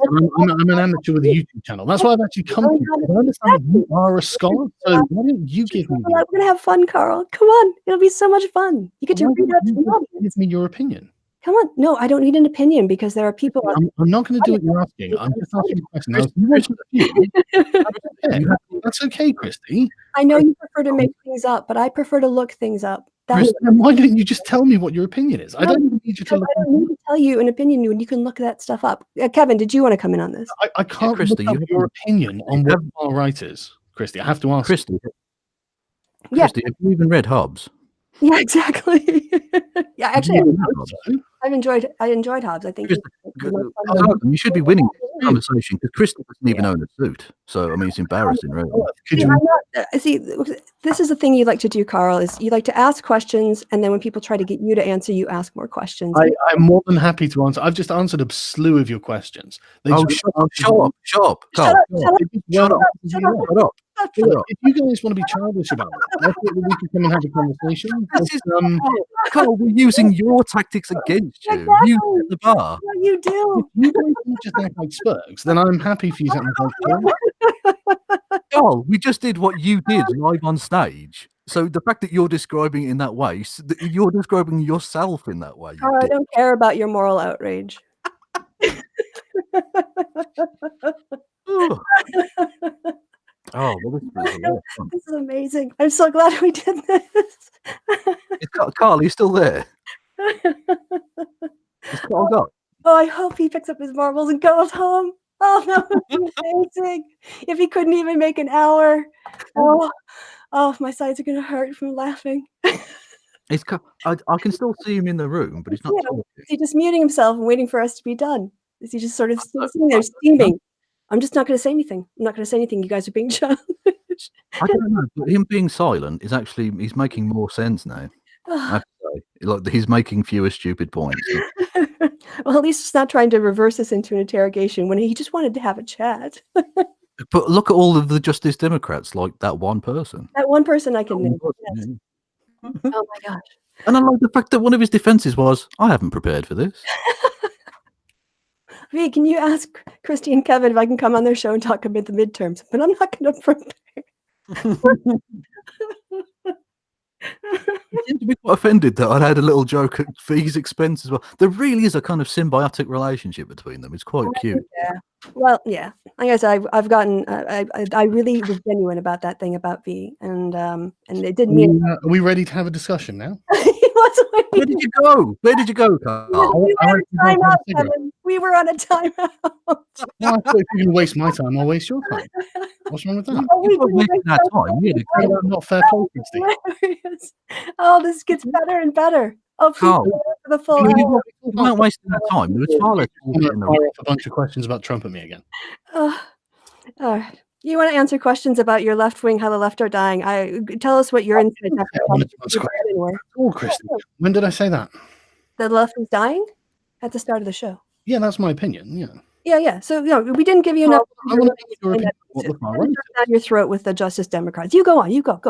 I'm an amateur with a YouTube channel. That's why I've actually come to you. I understand that you are a scholar, so why don't you give me we're going to have fun, Carl. Come on. It'll be so much fun. You get to read out to the audience. give me your opinion? Come on. No, I don't need an opinion because there are people. I'm not going to do what you're asking. I'm just asking you a question. Now, if you want to that's okay. That's okay, Christy. I know you prefer to make things up, but I prefer to look things up. Chris, then why don't you just tell me what your opinion is? I don't even need you to look. I don't need to tell you an opinion when you can look that stuff up. Kevin, did you want to come in on this? I can't Christy, look up your opinion on what far right is, Christy. I have to ask. Christy, Yeah. Christy, have you even read Hobbes? Yeah, exactly. Yeah, actually, I enjoyed Hobbes. I think You should be winning this conversation because Christy doesn't even own a suit. So I mean, it's embarrassing, really. Could see, you? see, this is the thing you like to do, Carl. Is you like to ask questions, and then when people try to get you to answer, you ask more questions. I'm more than happy to answer. I've just answered a slew of your questions. They just- Shut up, Carl. Shut up. Shut up. If you guys want to be childish about it, I thought that we could come and have a conversation. Carl, we're using your tactics against you. Exactly. You at the bar. What you do? If you guys don't just act like Spurgs, then I'm happy for you to act like Spurgs. Carl, we just did what you did live on stage. So the fact that you're describing it in that way, you're describing yourself in that way. Carl, I don't care about your moral outrage. Oh, well, This is amazing. I'm so glad we did this. Carl, are you still there? Is Carl gone? Oh, I hope he picks up his marbles and goes home. Oh, that would be amazing. If he couldn't even make an hour. Oh, my sides are going to hurt from laughing. I can still see him in the room, but he's not talking. Is he just muting himself and waiting for us to be done? Is he just sort of sitting there steaming? I'm just not going to say anything. I'm not going to say anything. You guys are being childish. I don't know, but him being silent is actually, he's making more sense now. I have to say. Like, he's making fewer stupid points. Well, at least it's not trying to reverse this into an interrogation when he just wanted to have a chat. But look at all of the Justice Democrats, like that one person. That one person I can name. Yes. Oh my gosh. And I like the fact that one of his defenses was, I haven't prepared for this. V, can you ask Christy and Kevin if I can come on their show and talk about the midterms? But I'm not going to prepare. I seem to be quite offended that I had a little joke at V's expense as well. There really is a kind of symbiotic relationship between them. It's quite cute. Yeah. Well, yeah. Like I said, I've gotten. I really was genuine about that thing about V, and it didn't mean. Are we ready to have a discussion now? Where did you go? Where did you go, Carl? We were on a timeout, Kevin. We were on a timeout. Well, I thought if you're going to waste my time, I'll waste your time. What's wrong with that? Not fair play, Christy. Oh, this gets better and better. Oh, please Carl, for the full hour. You weren't wasting that time. There was far less. I'm going to fire off a bunch of questions about Trump at me again. All right. You want to answer questions about your left wing, how the left are dying? Tell us what your insights are. Oh, Christy, when did I say that? The left is dying? At the start of the show. Yeah, that's my opinion. Yeah. Yeah. So we didn't give you enough. I want to your opinion. Down your throat with the Justice Democrats. You go on. You go.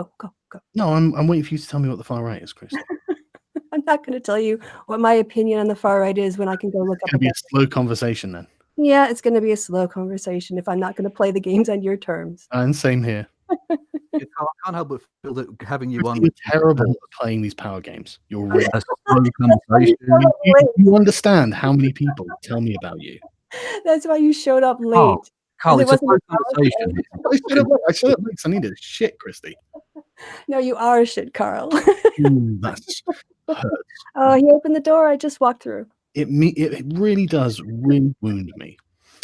No, I'm waiting for you to tell me what the far right is, Chris. I'm not going to tell you what my opinion on the far right is when I can go look It's up. going to be a slow conversation then. Yeah, it's going to be a slow conversation if I'm not going to play the games on your terms. And same here. I can't help but feel that having you on You're terrible at playing these power games. You're really. a slow conversation. You understand how many people tell me about you. That's why you showed up late. Oh, Carl, it it's a wasn't slow a conversation. I said it makes I need a shit, Christy. No, you are a shit, Carl. That's hurts. Oh, he opened the door. I just walked through. It really does really wound me.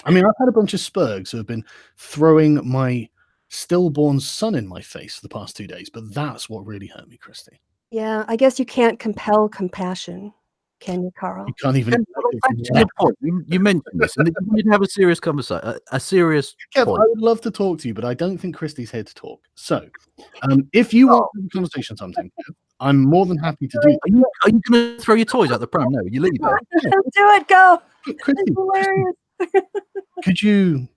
I mean, I've had a bunch of spurgs who have been throwing my stillborn son in my face for the past 2 days, but that's what really hurt me, Christy. Yeah, I guess you can't compel compassion, can you, Carl? You can't even. Back to your point. You mentioned this, and you need to have a serious conversation. A serious Kev, point. I would love to talk to you, but I don't think Christy's here to talk. So, if you want to have a conversation sometime, Kev, I'm more than happy to do it. Are you going to throw your toys out the pram? No, you leave it. Do it, go. Christy, It's hilarious. could you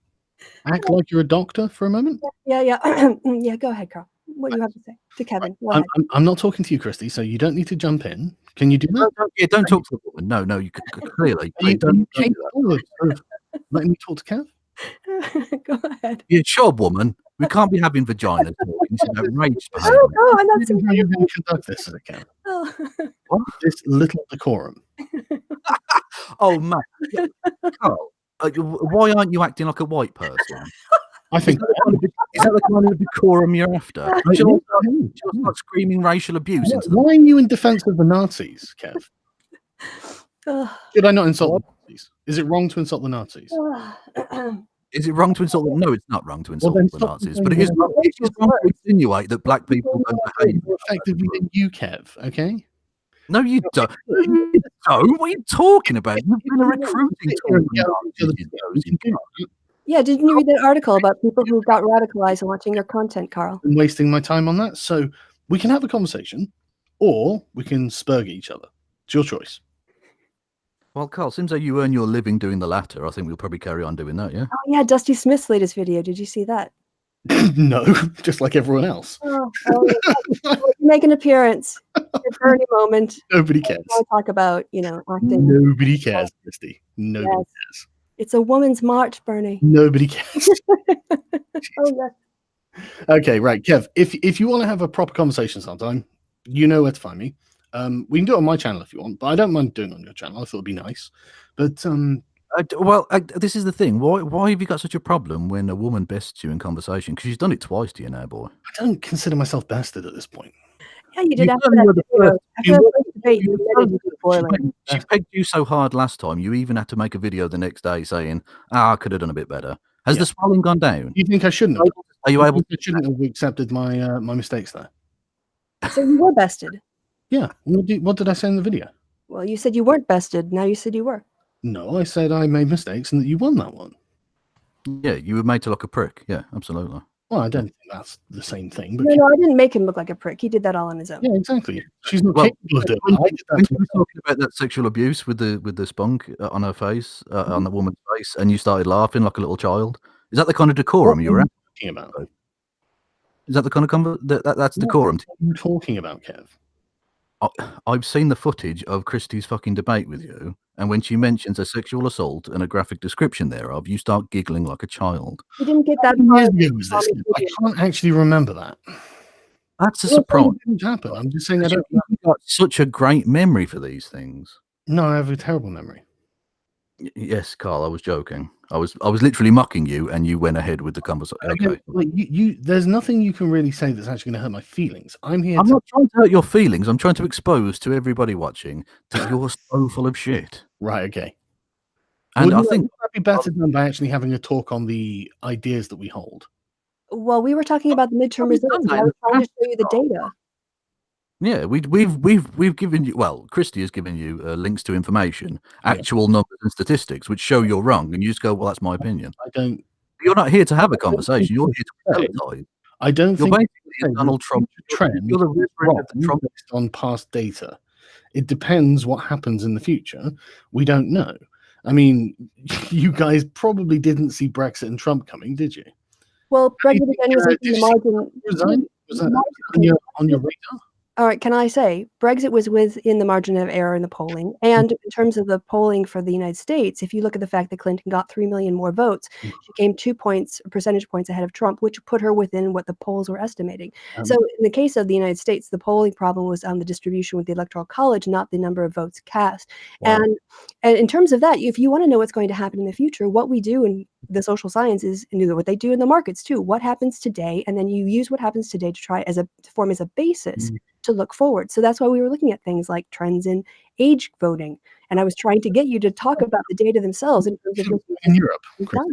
act like you're a doctor for a moment? Yeah. Yeah, go ahead, Carl. What do you have to say to Kevin? Go ahead. I'm not talking to you, Christy, so you don't need to jump in. Can you do that? Don't talk to the woman. No, you clearly. Are you Don't do that. capable of letting me talk to Kev? Go ahead. Yeah, sure, woman. We can't be having vaginas talking. This is outrageous behaviour. Oh, I'm not This is saying how you're going to conduct this as a Kev. Oh. This little decorum. Oh, man. Yeah. Carl, why aren't you acting like a white person? I think Is that the kind of decorum you're after? She'll start screaming racial abuse into them. why are you in defense of the Nazis, Kev? Oh. Did I not insult the Nazis? Is it wrong to insult the Nazis? Is it wrong to insult them? No, it's not wrong to insult then the stop Nazis, saying but it is wrong to insinuate that black people don't behave. More effectively than you, Kev, okay? No, you don't. You don't. What are you talking about? You've been a recruiting tool. Yeah, didn't you read that article about people who got radicalized watching your content, Carl? I'm wasting my time on that. So we can have a conversation or we can spurg each other. It's your choice. Well, Carl, seems like you earn your living doing the latter. I think we'll probably carry on doing that, yeah? Oh, yeah, Dusty Smith's latest video. Did you see that? No, just like everyone else. Oh, make an appearance. Your Bernie moment. Nobody cares. I talk about, acting. Nobody cares, Christy. Nobody Yes. cares. It's a woman's march, Bernie. Nobody cares. Oh, yes. Okay, right, Kev. If you want to have a proper conversation sometime, you know where to find me. We can do it on my channel if you want, but I don't mind doing it on your channel. I thought it'd be nice. But this is the thing. Why have you got such a problem when a woman bests you in conversation? Because she's done it twice to you now, boy. I don't consider myself bested at this point. Yeah, you did You after certainly were that the video. first. After that first debate, you admitted you were boiling. She pegged you so hard last time, you even had to make a video the next day saying, I could have done a bit better. Has Yeah. the swelling gone down? You think I shouldn't have? Are you able I shouldn't have accepted my my mistakes there. So you were bested. Yeah. What did I say in the video? Well, you said you weren't bested. Now you said you were. No, I said I made mistakes and that you won that one. Yeah, you were made to look a prick. Yeah, absolutely. Well, I don't think that's the same thing. But No, I didn't make him look like a prick. He did that all on his own. yeah, exactly. She's not Well, capable of doing when, that. I did when that. you were talking about that sexual abuse with the spunk on her face, on the woman's face, and you started laughing like a little child, is that the kind of decorum you were at? Talking about. Is that the kind of that's decorum? What are you talking about, Kev? I've seen the footage of Christie's fucking debate with you, and when she mentions a sexual assault and a graphic description thereof, you start giggling like a child. He didn't get that How far. many years ago was this? I can't actually remember that. That's a I'm not saying surprise. it didn't happen. I'm just saying I don't. You've got such a great memory for these things. No, I have a terrible memory. Yes, Carl, I was joking. I was literally mocking you, and you went ahead with the conversation. Okay. Like you, there's nothing you can really say that's actually going to hurt my feelings. I'm here. I'm not trying to hurt your feelings. I'm trying to expose to everybody watching that you're so full of shit. Right. Okay. And Well, I think that'd be better done by actually having a talk on the ideas that we hold. Well, we were talking about the midterm we've results. done And I that was in trying to show you the data. yeah, we've given you, well, Christy has given you links to information, actual numbers and statistics, which show you're wrong, and you just go, well, that's my opinion. I don't. You're not here to have a conversation. You're here to tell it. Like, I don't you're think basically Donald Trump. trend You're the reverend of the Trump. based on past data. It depends what happens in the future. We don't know. I mean, you guys probably didn't see Brexit and Trump coming, did you? Well, Brexit again was Did in the you margin. Resign? Was that on your radar? All right, can I say Brexit was within the margin of error in the polling, and in terms of the polling for the United States, if you look at the fact that Clinton got 3 million more votes, she came 2 percentage points ahead of Trump, which put her within what the polls were estimating. So in the case of the United States, the polling problem was on the distribution with the Electoral College, not the number of votes cast. Wow. And in terms of that, if you want to know what's going to happen in the future, what we do in the social sciences and what they do in the markets too, what happens today, and then you use what happens today to try to form as a basis to look forward. So that's why we were looking at things like trends in age voting. And I was trying to get you to talk about the data themselves in terms of in Europe. well,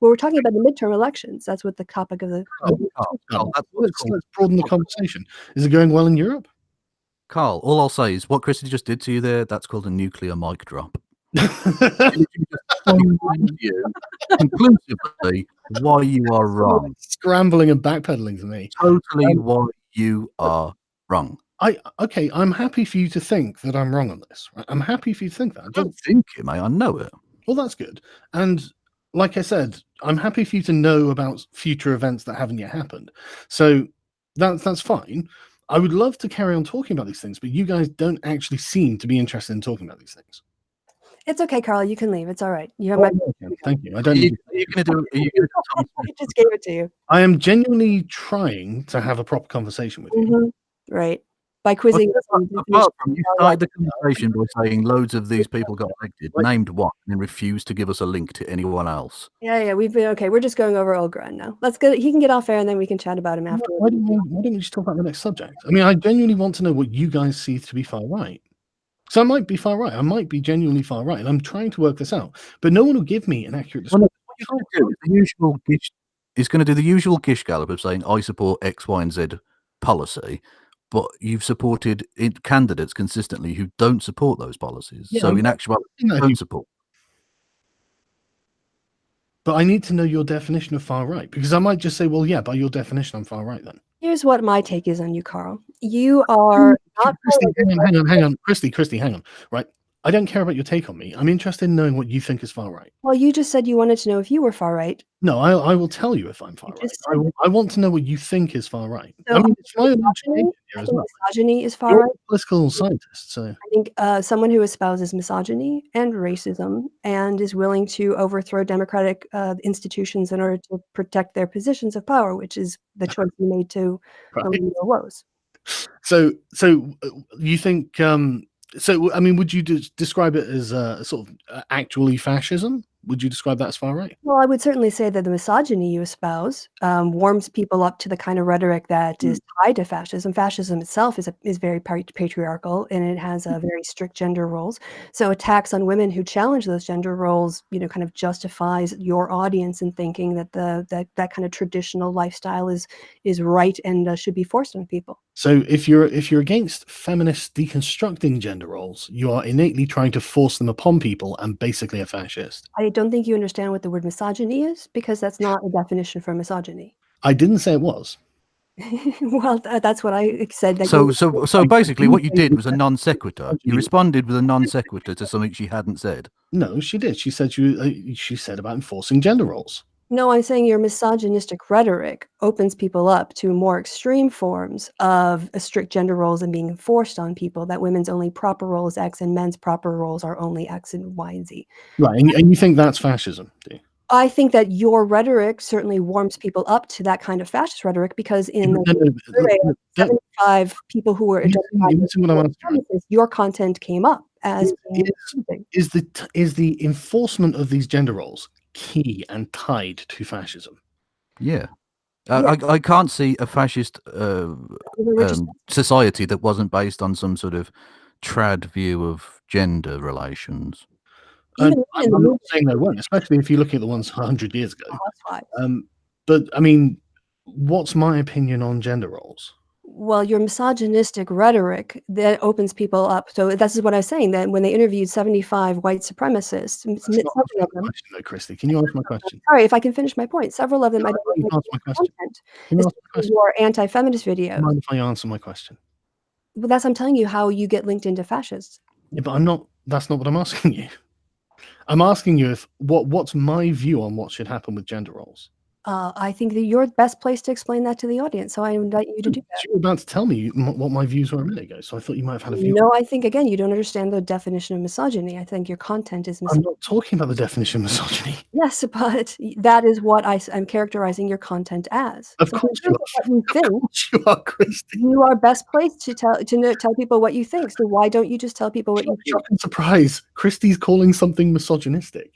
we're talking about the midterm elections. That's what the topic of the Carl, that's what's Let's called- broaden the conversation. Is it going well in Europe? Carl, all I'll say is what Christy just did to you there, that's called a nuclear mic drop. You conclusively why you are wrong. Scrambling and backpedaling to me. Totally why you are wrong. Okay, I'm happy for you to think that I'm wrong on this. Right? I'm happy for you to think that. I don't think it, mate. I know it. Well, that's good. And like I said, I'm happy for you to know about future events that haven't yet happened. So that's fine. I would love to carry on talking about these things, but you guys don't actually seem to be interested in talking about these things. It's okay, Carl. You can leave. It's all right. You have my. Okay, thank you. I don't. Are you need going to do? Are you going to I just gave it to you. I am genuinely trying to have a proper conversation with you. Right. By quizzing us on Apart from you started the conversation by saying loads of these people got elected, named one, and refused to give us a link to anyone else. Yeah, we've been okay. We're just going over old Grun now. Let's go. He can get off air, and then we can chat about him after. Why don't we just talk about the next subject? I mean, I genuinely want to know what you guys see to be far right. So I might be far right. I might be genuinely far right, and I'm trying to work this out. But no one will give me an accurate description. He's going to do the usual Gish Gallop of saying, I support X, Y, and Z policy, but you've supported candidates consistently who don't support those policies. Yeah, so in actuality, you don't support. But I need to know your definition of far right, because I might just say, well, yeah, by your definition, I'm far right then. Here's what my take is on you, Carl. You are not. Christy, hang on. Christy, hang on. Right. I don't care about your take on me. I'm interested in knowing what you think is far right. Well, you just said you wanted to know if you were far right. No, I will tell you if I'm far right. I want to know what you think is far right. So I mean, it's my own misogyny, education here as well. misogyny is far You're right. a political scientist, so I think someone who espouses misogyny and racism and is willing to overthrow democratic institutions in order to protect their positions of power, which is the choice you made to relieve your woes. So you think? So I mean, would you describe it as sort of actually fascism? Would you describe that as far right? Well, I would certainly say that the misogyny you espouse warms people up to the kind of rhetoric that is tied to fascism. Fascism itself is very patriarchal, and it has very strict gender roles. So attacks on women who challenge those gender roles, kind of justifies your audience in thinking that that kind of traditional lifestyle is right and should be forced on people. So if you're against feminists deconstructing gender roles, you are innately trying to force them upon people and basically a fascist. I don't think you understand what the word misogyny is, because that's not a definition for misogyny. I didn't say it was. Well, that's what I said. So basically, what you did was a non sequitur. You responded with a non sequitur to something she hadn't said. No, she did. She said she said about enforcing gender roles. No, I'm saying your misogynistic rhetoric opens people up to more extreme forms of strict gender roles and being enforced on people, that women's only proper role is X and men's proper roles are only X and Y and Z. Right, and you think that's fascism, do you? I think that your rhetoric certainly warms people up to that kind of fascist rhetoric, because in the survey of 75 people who were identified as your content came up as is the enforcement of these gender roles key and tied to fascism? Yeah. I can't see a fascist society that wasn't based on some sort of trad view of gender relations. I'm not saying they weren't, especially if you're looking at the ones 100 years ago. But I mean, what's my opinion on gender roles? Well, your misogynistic rhetoric that opens people up. So this is what I was saying, that when they interviewed 75 white supremacists, question, though, Christy. Can you answer my question? Sorry, if I can finish my point. Several of them Can you answer my question? content. Your anti-feminist videos. Mind if I answer my question? Well, I'm telling you how you get linked into fascists. Yeah, but I'm not. That's not what I'm asking you. I'm asking you what's my view on what should happen with gender roles. I think that you're best placed to explain that to the audience, so I invite you to do that. You were about to tell me what my views were a minute ago, so I thought you might have had a view. No, I think, again, you don't understand the definition of misogyny. I think your content is I'm misogyny. not talking about the definition of misogyny. Yes, but that is what I'm characterizing your content as. Of So course in terms of what you Of think, course you are, Christy. you are best placed to tell people what you think. So why don't you just tell people what you think? Shocking surprise. Christy's calling something misogynistic.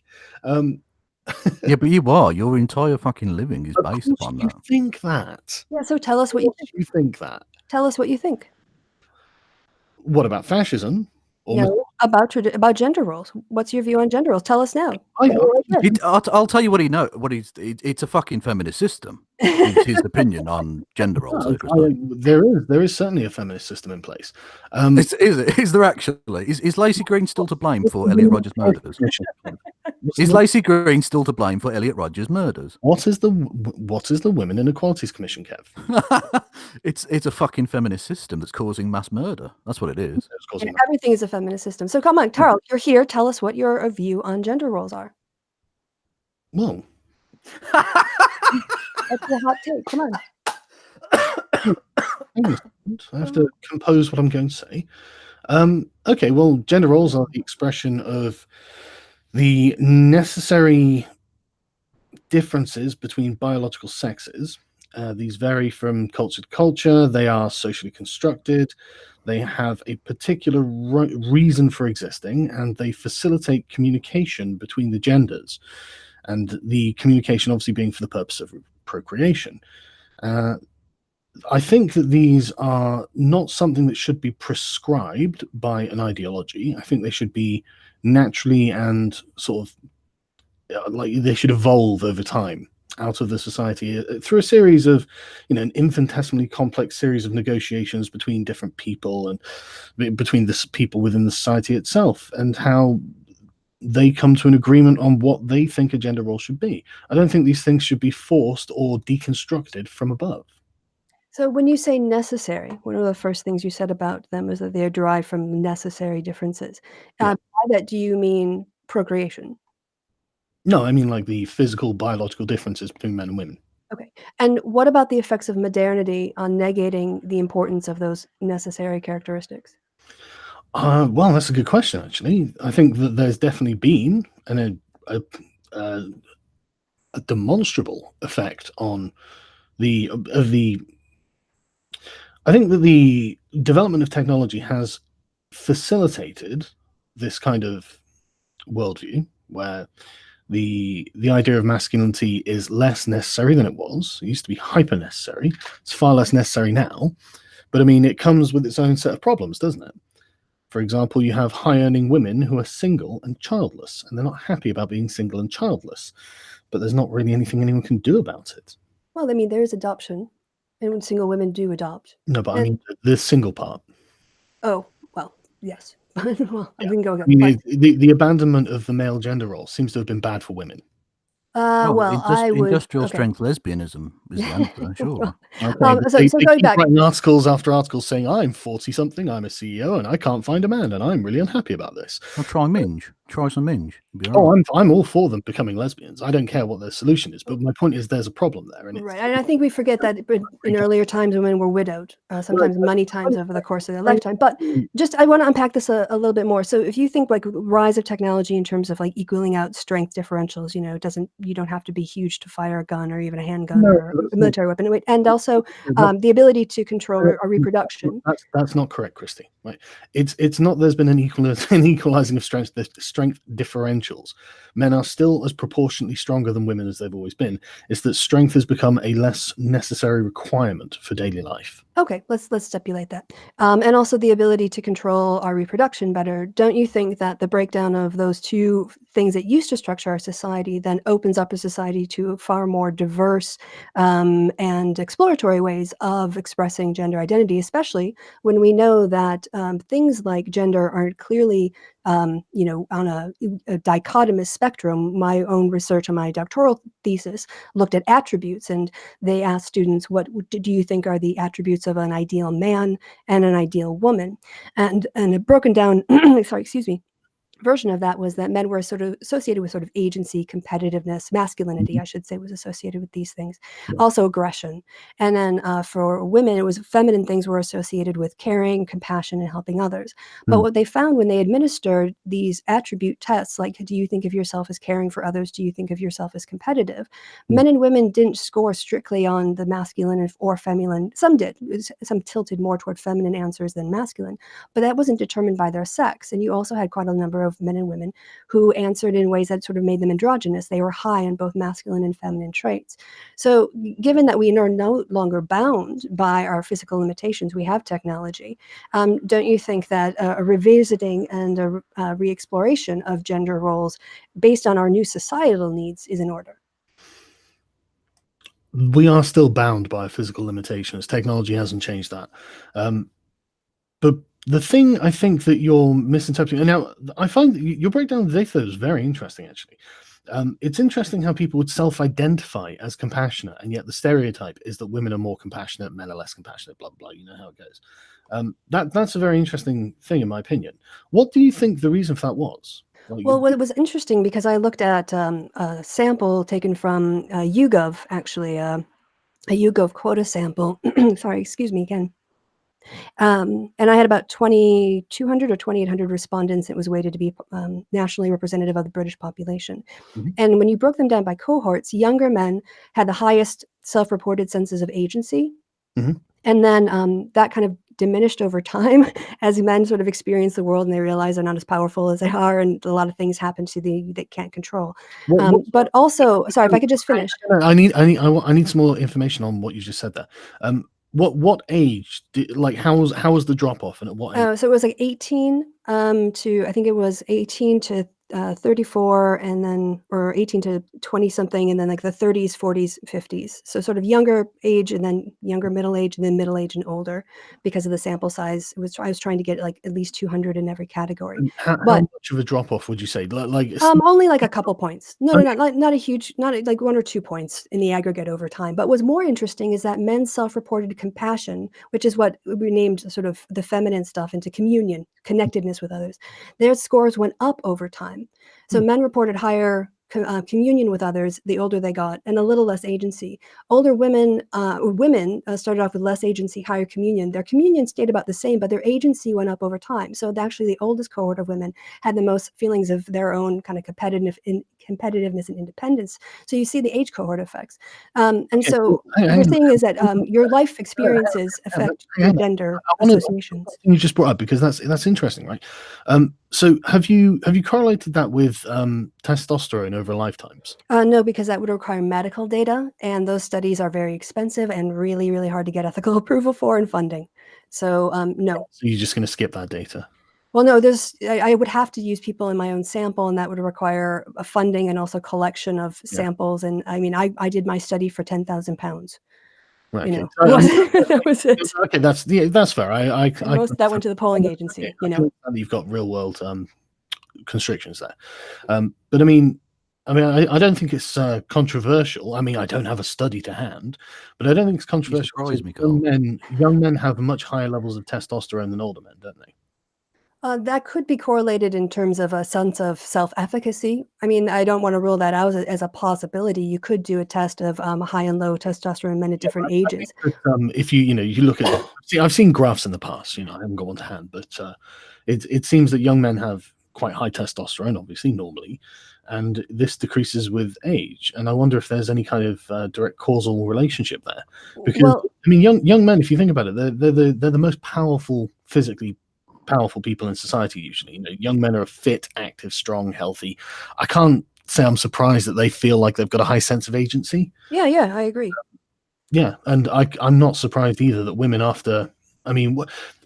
Yeah, but you are. Your entire fucking living is Of based course upon you that. think that. Yeah, so tell us what you Of think. course you think that. Tell us what you think. What about fascism? Or No, about gender roles. What's your view on gender roles? Tell us now. I'll tell you what he knows. It's a fucking feminist system. It's his opinion on gender roles. There is certainly a feminist system in place. Is there actually? Is Lacey Green still to blame for Elliot Rodgers' murders? Is Lacey Green still to blame for Elliot Rodgers' murders? What is the Women Inequalities Commission, Kev? It's a fucking feminist system that's causing mass murder. That's what it is. And everything is a feminist system. So come on, Carl, you're here. Tell us what your view on gender roles are. Well, that's your hot take. Come on. I have to compose what I'm going to say. Okay, well, gender roles are the expression of the necessary differences between biological sexes. These vary from culture to culture. They are socially constructed. They have a particular reason for existing, and they facilitate communication between the genders. And the communication obviously being for the purpose of procreation. I think that these are not something that should be prescribed by an ideology. I think they should be naturally and sort of like they should evolve over time out of the society through a series of, an infinitesimally complex series of negotiations between different people and between the people within the society itself, and how they come to an agreement on what they think a gender role should be. I don't think these things should be forced or deconstructed from above. So when you say necessary, one of the first things you said about them is that they're derived from necessary differences. Yeah. By that, do you mean procreation? No, I mean like the physical, biological differences between men and women. Okay. And what about the effects of modernity on negating the importance of those necessary characteristics? Well, that's a good question, actually. I think that there's definitely been a demonstrable effect on I think that the development of technology has facilitated this kind of worldview where the idea of masculinity is less necessary than it was. It used to be hyper necessary. It's far less necessary now. But I mean, it comes with its own set of problems, doesn't it? For example, you have high-earning women who are single and childless, and they're not happy about being single and childless. But there's not really anything anyone can do about it. Well, I mean, there is adoption, and when single women do adopt. No, but I mean the single part. Oh, well, yes. Well, I didn't go again. I mean, the abandonment of the male gender role seems to have been bad for women. Well, I would. Industrial Okay. strength lesbianism is the answer, sure. Okay, So they going keep back, writing articles after articles saying, I'm 40-something, I'm a CEO, and I can't find a man, and I'm really unhappy about this. Well, try Minge. Try some Minge. You'll be all Oh, right. I'm all for them becoming lesbians. I don't care what their solution is, but my point is there's a problem there. And right, and I think we forget that in earlier times women were widowed, sometimes many times over the course of their lifetime. But just, I want to unpack this a little bit more. So if you think like rise of technology in terms of like equaling out strength differentials, you don't have to be huge to fire a gun or even a handgun or a military weapon, and also the ability to control our reproduction. That's not correct, Christy. Right? It's not there's been an equalizing of strength differentials. Men are still as proportionately stronger than women as they've always been. It's that strength has become a less necessary requirement for daily life. Okay, let's stipulate that. And also the ability to control our reproduction better. Don't you think that the breakdown of those two things that used to structure our society then opens up a society to far more diverse and exploratory ways of expressing gender identity, especially when we know that things like gender aren't clearly on a dichotomous spectrum. My own research on my doctoral thesis looked at attributes, and they asked students, what do you think are the attributes of an ideal man and an ideal woman? And it broken down, sorry, excuse me. version of that was that men were sort of associated with sort of agency, competitiveness, masculinity, I should say, was associated with these things. Yeah. Also aggression. And then for women, it was feminine things were associated with caring, compassion, and helping others. But what they found when they administered these attribute tests, like, do you think of yourself as caring for others? Do you think of yourself as competitive? Men and women didn't score strictly on the masculine or feminine. Some did. Some tilted more toward feminine answers than masculine. But that wasn't determined by their sex. And you also had quite a number of men and women who answered in ways that sort of made them androgynous. They were high in both masculine and feminine traits. So given that we are no longer bound by our physical limitations, we have technology, don't you think that a revisiting and a re-exploration of gender roles based on our new societal needs is in order? We are still bound by physical limitations. Technology hasn't changed that. But the thing I think that you're misinterpreting, and now I find your breakdown of the data is very interesting, actually. It's interesting how people would self-identify as compassionate, and yet the stereotype is that women are more compassionate, men are less compassionate, blah, blah, you know how it goes. That's a very interesting thing, in my opinion. What do you think the reason for that was? Well, it was interesting because I looked at a sample taken from YouGov, actually, a YouGov quota sample. Sorry, excuse me again. And I had about 2,200 or 2,800 respondents. It was weighted to be nationally representative of the British population. And when you broke them down by cohorts, younger men had the highest self-reported senses of agency. And then that kind of diminished over time as men sort of experience the world and they realize they're not as powerful as they are, and a lot of things happen to they can't control. But also, sorry, if I could just finish. I need some more information on what you just said there. What age? How was the drop off, and at what age? So it was like 18 to, I think it was 18 to 34, and then, or 18 to 20 something, and then like the 30s, 40s, 50s. So sort of younger age, and then younger middle age, and then middle age and older, because of the sample size. I was trying to get like at least 200 in every category. How much of a drop off would you say? Only like a couple points. No, not a huge, not like 1 or 2 points in the aggregate over time. But what's more interesting is that men's self-reported compassion, which is what we named sort of the feminine stuff into communion, connectedness with others, their scores went up over time. So men reported higher communion with others the older they got, and a little less agency. Older women started off with less agency, higher communion. Their communion stayed about the same, but their agency went up over time. So actually the oldest cohort of women had the most feelings of their own kind of competitiveness and independence. So you see the age cohort effects. And so what we're saying is that your life experiences affect your gender associations. You just brought up, because that's interesting, right? So have you correlated that with testosterone over lifetimes? No, because that would require medical data, and those studies are very expensive and really, really hard to get ethical approval for and funding. So no. So you're just going to skip that data? Well, no, I would have to use people in my own sample, and that would require a funding and also collection of samples. And I mean, I did my study for £10,000. Right. You know, that was it. Okay, that's fair. That went to the polling agency. You know, you've got real world constrictions there, but I mean, I don't think it's controversial. I mean, I don't have a study to hand, but I don't think it's controversial. Young men have much higher levels of testosterone than older men, don't they? That could be correlated in terms of a sense of self-efficacy. I mean, I don't want to rule that out as a possibility. You could do a test of high and low testosterone men at different ages. If you look at, I've seen graphs in the past. I haven't got one to hand, but it seems that young men have quite high testosterone, obviously, normally, and this decreases with age. And I wonder if there's any kind of direct causal relationship there, because I mean, young men, if you think about it, they're the most physically powerful people in society usually. Young men are fit, active, strong, healthy. I can't say I'm surprised that they feel like they've got a high sense of agency. Yeah, I agree. Yeah, and I'm not surprised either that women after. I mean,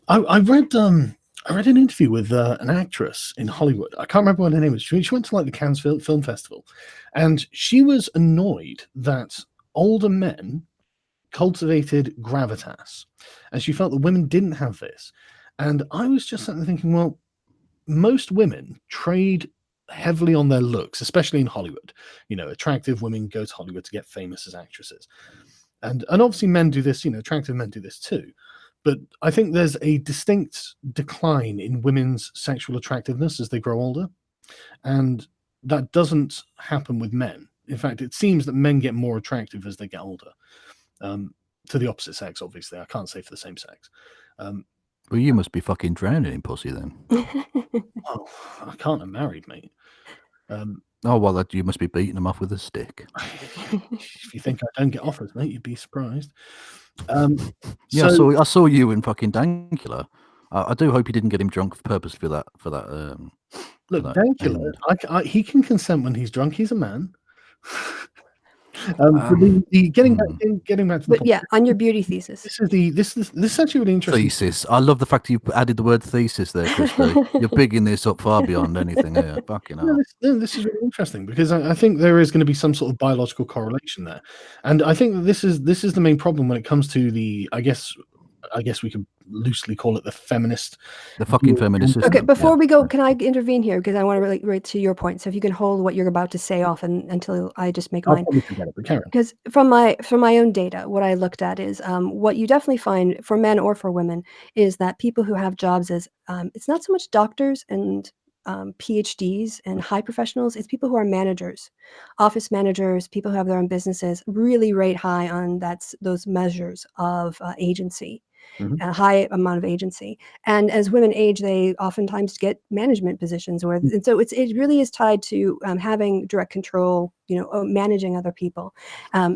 I read an interview with an actress in Hollywood. I can't remember what her name was. She went to like the Cannes Film Festival, and she was annoyed that older men cultivated gravitas, and she felt that women didn't have this. And I was just sitting there thinking, well, most women trade heavily on their looks, especially in Hollywood. Attractive women go to Hollywood to get famous as actresses. And obviously men do this, attractive men do this too. But I think there's a distinct decline in women's sexual attractiveness as they grow older. And that doesn't happen with men. In fact, it seems that men get more attractive as they get older. To the opposite sex, obviously. I can't say for the same sex. Well, you must be fucking drowning in pussy then. Oh, I can't. I'm married, mate. Oh, well, you must be beating them off with a stick. If you think I don't get offers, mate, you'd be surprised. Yeah, so, I saw you in fucking Dankula. I do hope you didn't get him drunk purpose for that. look, that Dankula, he can consent when he's drunk. He's a man. Getting back to the But point. yeah, on your beauty thesis. This is actually really interesting. Thesis. I love the fact you added the word thesis there, Christo. You're bigging this up far beyond anything here. Fucking hell. This is really interesting because I think there is going to be some sort of biological correlation there, and I think that this is the main problem when it comes to the. I guess we could loosely call it the fucking feminist system. Okay, before we go, can I intervene here because I want to relate right to your point. So if you can hold what you're about to say off until I just make I'll mine. probably forget it, but Karen. Because from my own data, what I looked at is what you definitely find for men or for women is that people who have jobs as it's not so much doctors and PhDs and high professionals, it's people who are managers, office managers, people who have their own businesses, really rate high on those measures of agency. A high amount of agency, and as women age, they oftentimes get management positions, and so it really is tied to having direct control, managing other people.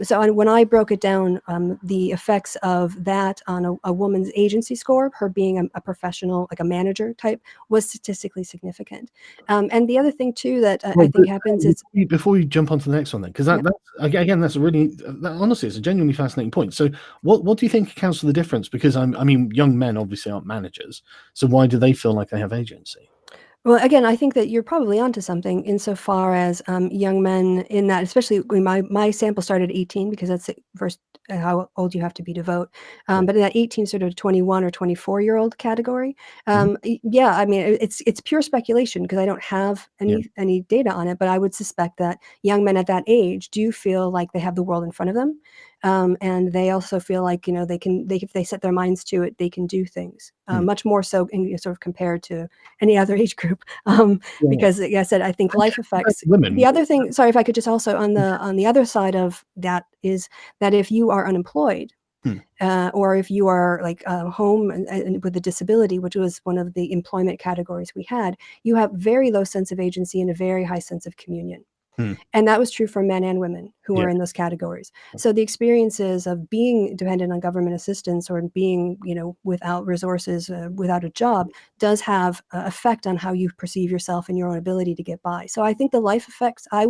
So when I broke it down, the effects of that on a woman's agency score, her being a professional, like a manager type, was statistically significant. And the other thing too that I think happens is before we jump on to the next one, then, because that's a really honestly, it's a genuinely fascinating point. So, what do you think accounts for the difference? Because I mean, young men obviously aren't managers, so why do they feel like they have agency? Well, again, I think that you're probably onto something insofar as young men in that, especially when my sample started at 18 because that's the first how old you have to be to vote. But in that 18 sort of 21 or 24-year-old category, yeah, I mean, it's pure speculation because I don't have any data on it. But I would suspect that young men at that age do feel like they have the world in front of them. And they also feel like if they set their minds to it, they can do things much more so sort of compared to any other age group. Because like I said, I think life effects. Women. The other thing, sorry, if I could just also on the other side of that is that if you are unemployed. Or if you are like home and with a disability, which was one of the employment categories we had, you have very low sense of agency and a very high sense of communion. And that was true for men and women who were in those categories. So the experiences of being dependent on government assistance or being, without resources, without a job, does have an effect on how you perceive yourself and your own ability to get by. So I think the life effects, it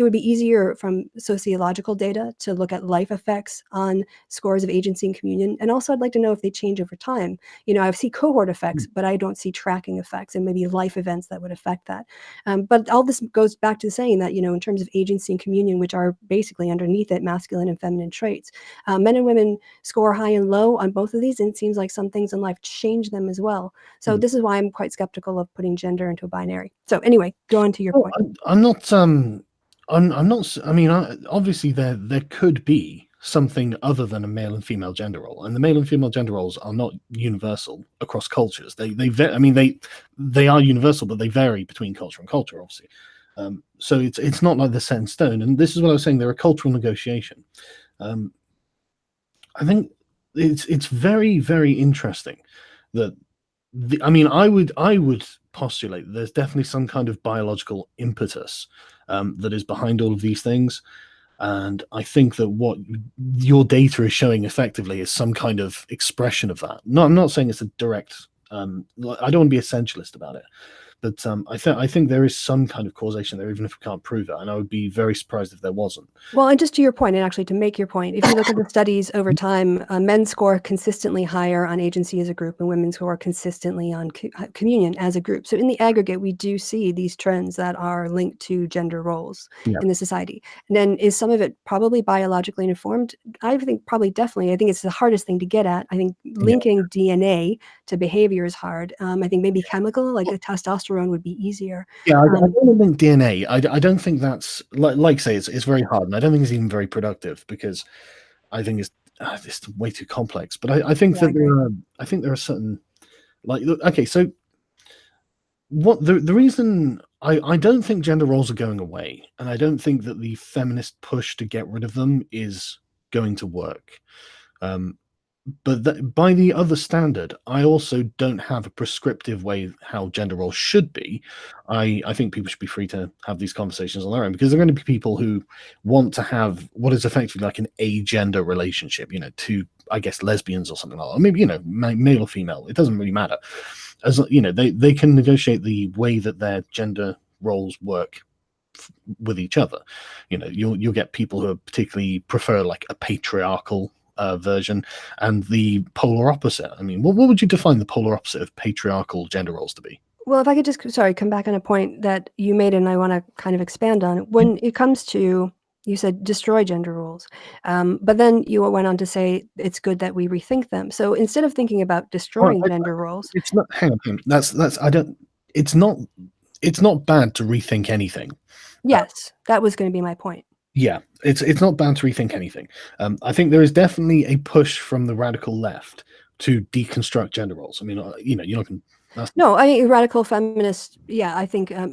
would be easier from sociological data to look at life effects on scores of agency and communion. And also I'd like to know if they change over time. I see cohort effects, but I don't see tracking effects and maybe life events that would affect that. But all this goes back to saying that, in terms of agency and communion, which are basically underneath it, masculine and feminine traits, men and women score high and low on both of these. And it seems like some things in life change them as well. So this is why I'm quite skeptical of putting gender into a binary. So anyway, go on to your point. I'm not. I'm not. I mean, obviously there could be something other than a male and female gender role, and the male and female gender roles are not universal across cultures. They are universal, but they vary between culture and culture, obviously. So it's not like they're set in stone. And this is what I was saying. They're a cultural negotiation. I think it's very, very interesting that I would postulate that there's definitely some kind of biological impetus that is behind all of these things. And I think that what your data is showing effectively is some kind of expression of that. No, I'm not saying it's a direct. I don't want to be essentialist about it, but I think there is some kind of causation there, even if we can't prove it. And I would be very surprised if there wasn't. Well, and just to your point, and actually to make your point, if you look at the studies over time, men score consistently higher on agency as a group and women score consistently on communion as a group. So in the aggregate, we do see these trends that are linked to gender roles in the society. And then is some of it probably biologically informed? I think probably definitely. I think it's the hardest thing to get at. I think linking DNA to behavior is hard. I think maybe chemical, like the testosterone would be easier. Yeah, I don't think DNA. I don't think that's like say it's very hard, and I don't think it's even very productive because I think it's way too complex. But I think that there are certain so what the reason I don't think gender roles are going away, and I don't think that the feminist push to get rid of them is going to work. But by the other standard, I also don't have a prescriptive way how gender roles should be. I think people should be free to have these conversations on their own, because there are going to be people who want to have what is effectively like an agender relationship, to, I guess, lesbians or something like that. Or maybe, male or female. It doesn't really matter. As they can negotiate the way that their gender roles work with each other. You'll get people who particularly prefer like a patriarchal version, and the polar opposite. I mean, what would you define the polar opposite of patriarchal gender roles to be? Well, if I could just, come back on a point that you made, and I want to kind of expand on it. When it comes to, you said destroy gender roles, but then you went on to say it's good that we rethink them. So instead of thinking about destroying gender roles, it's not. Hang on. That's. I don't. It's not. It's not bad to rethink anything. Yes, that was going to be my point. Yeah, it's not bad to rethink anything. I think there is definitely a push from the radical left to deconstruct gender roles. I mean, you're not going. No, I mean, radical feminist. Yeah, I think but I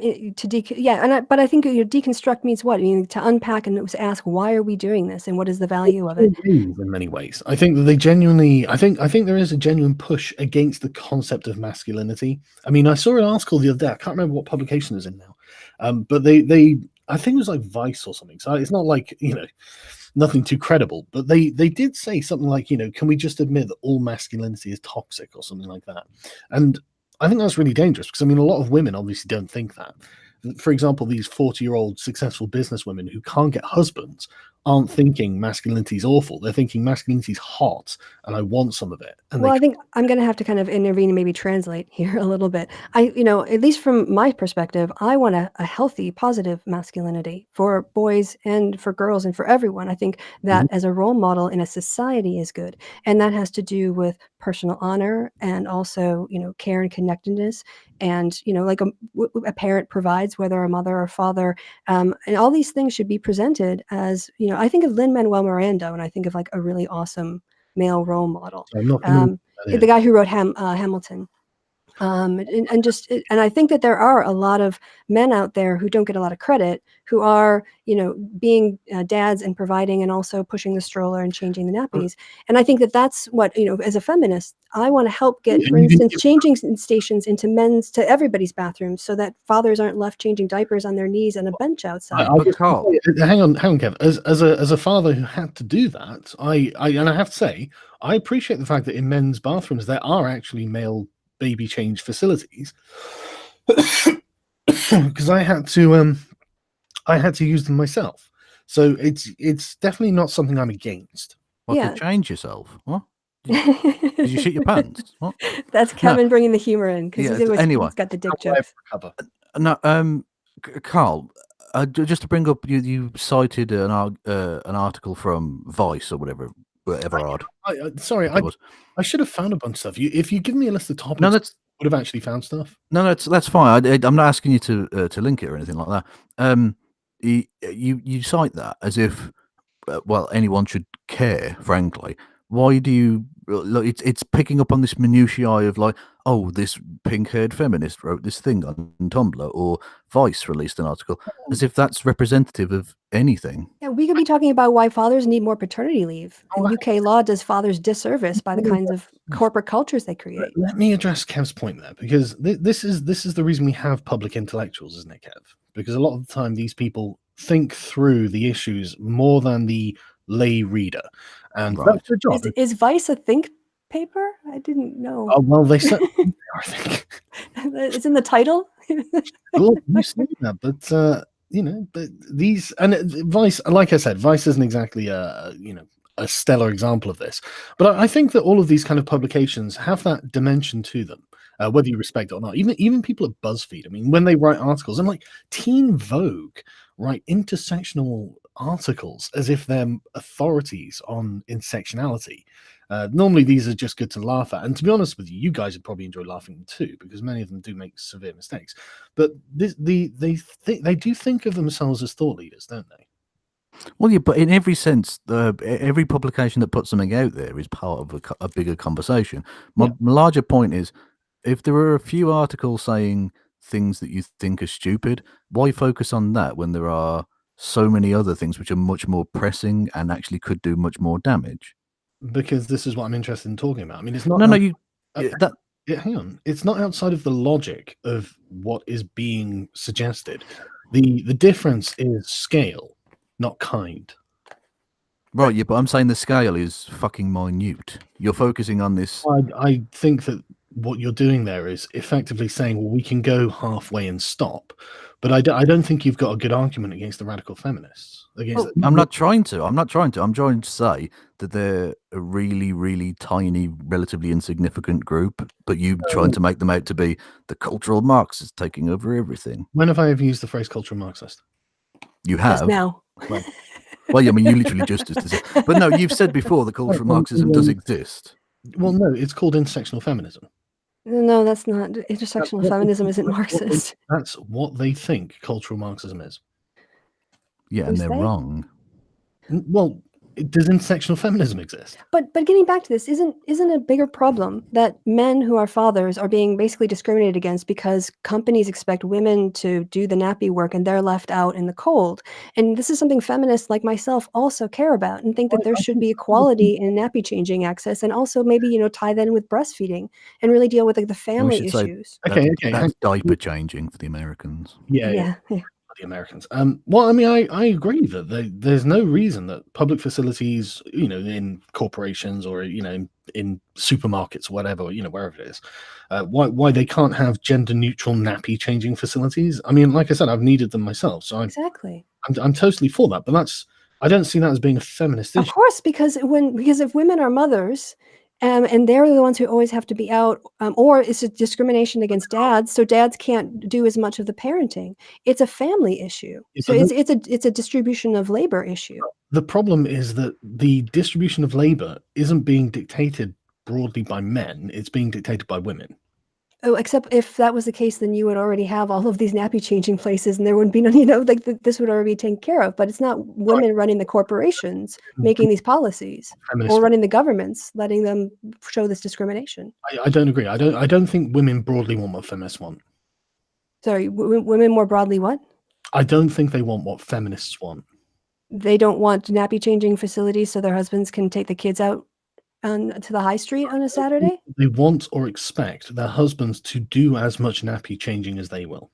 think deconstruct means what? I mean, to unpack and ask, why are we doing this, and what is the value of it? In many ways, I think that they genuinely. I think there is a genuine push against the concept of masculinity. I mean, I saw an article the other day. I can't remember what publication it's in now, but they I think it was like Vice or something. So it's not like, nothing too credible, but they did say something like, can we just admit that all masculinity is toxic or something like that? And I think that's really dangerous, because I mean, a lot of women obviously don't think that. For example, these 40-year-old successful businesswomen who can't get husbands aren't thinking masculinity is awful. They're thinking masculinity is hot and I want some of it. And well, I think I'm going to have to kind of intervene and maybe translate here a little bit. At least from my perspective, I want a healthy, positive masculinity for boys and for girls and for everyone. I think that as a role model in a society is good. And that has to do with personal honor and also, care and connectedness. And, like a parent provides, whether a mother or father, and all these things should be presented as, I think of Lin-Manuel Miranda when I think of like a really awesome male role model. The guy who wrote Hamilton. And I think that there are a lot of men out there who don't get a lot of credit, who are, being dads and providing and also pushing the stroller and changing the nappies. And I think that that's what, as a feminist, I want to help get, for instance, changing stations to everybody's bathrooms, so that fathers aren't left changing diapers on their knees on a bench outside. Hang on, Kev. As a father who had to do that, I have to say, I appreciate the fact that in men's bathrooms there are actually male baby change facilities, because I had to use them myself. So it's definitely not something I'm against. To change yourself? What? Did you shit your pants? What? That's Kevin bringing the humor in, because he's got the dick jokes. No, Carl, just to bring up, you cited an article from Vice or whatever I should have found a bunch of stuff. If you give me a list of topics, would have actually found stuff. No, that's fine. I'm not asking you to link it or anything like that. You cite that as if anyone should care. Frankly, why do you? Look, it's picking up on this minutiae of like, oh, this pink-haired feminist wrote this thing on Tumblr, or Vice released an article, as if that's representative of anything. Yeah, we could be talking about why fathers need more paternity leave. And UK law does fathers disservice by the kinds of corporate cultures they create. Let me address Kev's point there, because this is the reason we have public intellectuals, isn't it, Kev? Because a lot of the time these people think through the issues more than the lay reader. And that's their job. Is Vice a think paper? I didn't know. Oh, well, they certainly are, I think. It's in the title. Well, you say that, but but these, and Vice, like I said, Vice isn't exactly a stellar example of this. But I think that all of these kind of publications have that dimension to them, whether you respect it or not. Even people at BuzzFeed, I mean, when they write articles, I'm like, Teen Vogue write intersectional articles as if they're authorities on intersectionality. Normally these are just good to laugh at, and to be honest with you, you guys would probably enjoy laughing them too, because many of them do make severe mistakes. But they do think of themselves as thought leaders, don't they? Well, yeah, but in every sense, every publication that puts something out there is part of a bigger conversation. My larger point is, if there are a few articles saying things that you think are stupid. Why focus on that when there are so many other things which are much more pressing and actually could do much more damage? Because this is what I'm interested in talking about. I mean, it's not. No, you uh, that hang on. It's not outside of the logic of what is being suggested. The difference is scale, not kind. right, yeah, but I'm saying the scale is fucking minute. You're focusing on this. I think that what you're doing there is effectively saying, well, we can go halfway and stop. But I don't think you've got a good argument against the radical feminists. Against I'm not trying to. I'm trying to say that they're a really, really tiny, relatively insignificant group, but you trying to make them out to be the cultural Marxists taking over everything. When have I ever used the phrase cultural Marxist? You Just have. now. Well, yeah, I mean, you literally just said. But no, you've said before that cultural Marxism does exist. Well, no, it's called intersectional feminism. No, that's not. Intersectional feminism isn't Marxist. That's what they think cultural Marxism is. Yeah, and Who's they're they? wrong. Well, does intersectional feminism exist? But getting back to this, isn't a bigger problem that men who are fathers are being basically discriminated against because companies expect women to do the nappy work and they're left out in the cold? And this is something feminists like myself also care about and think that there should be equality in nappy changing access, and also maybe tie that in with breastfeeding and really deal with the family should say issues. Okay. That's diaper changing for the Americans. Yeah. The Americans. Well, I mean, I agree that there's no reason that public facilities, in corporations or in supermarkets, whatever, wherever it is, why they can't have gender neutral nappy changing facilities. I mean, like I said, I've needed them myself, so Exactly. I'm totally for that. But I don't see that as being a feminist issue. Of course, because if women are mothers, and they're the ones who always have to be out, or it's a discrimination against dads, so dads can't do as much of the parenting. It's a family issue. So it's a distribution of labor issue. The problem is that the distribution of labor isn't being dictated broadly by men; it's being dictated by women. Oh, except if that was the case, then you would already have all of these nappy changing places, and there wouldn't be none. This would already be taken care of. But it's not women running the corporations making these policies, or running the governments, letting them show this discrimination. I don't agree. I don't think women broadly want what feminists want. Sorry, women more broadly what? I don't think they want what feminists want. They don't want nappy changing facilities so their husbands can take the kids out to the high street on a Saturday? They want or expect their husbands to do as much nappy changing as they will.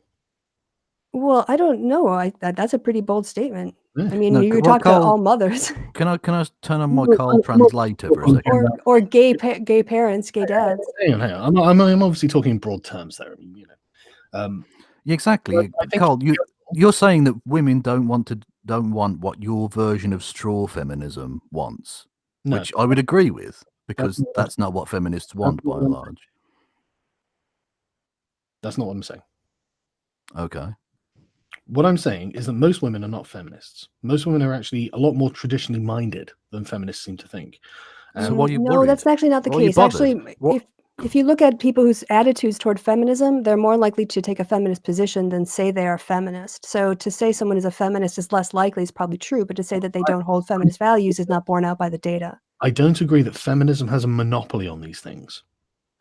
Well, I don't know. That's a pretty bold statement. Yeah. I mean, you talk to all mothers. Can I turn on my Carl translator for a second? Or gay parents, gay dads. Hang on. I'm obviously talking in broad terms there. I mean, Yeah, exactly. Carl, you're saying that women don't want what your version of straw feminism wants. No. Which I would agree with, because that's not what feminists want by and large. That's not what I'm saying. Okay. What I'm saying is that most women are not feminists. Most women are actually a lot more traditionally minded than feminists seem to think. So why are you No, worried? that's actually not the case. Actually, if you look at people whose attitudes toward feminism, they're more likely to take a feminist position than say they are feminist. So to say someone is a feminist is less likely is probably true, but to say that they don't hold feminist values is not borne out by the data. I don't agree that feminism has a monopoly on these things.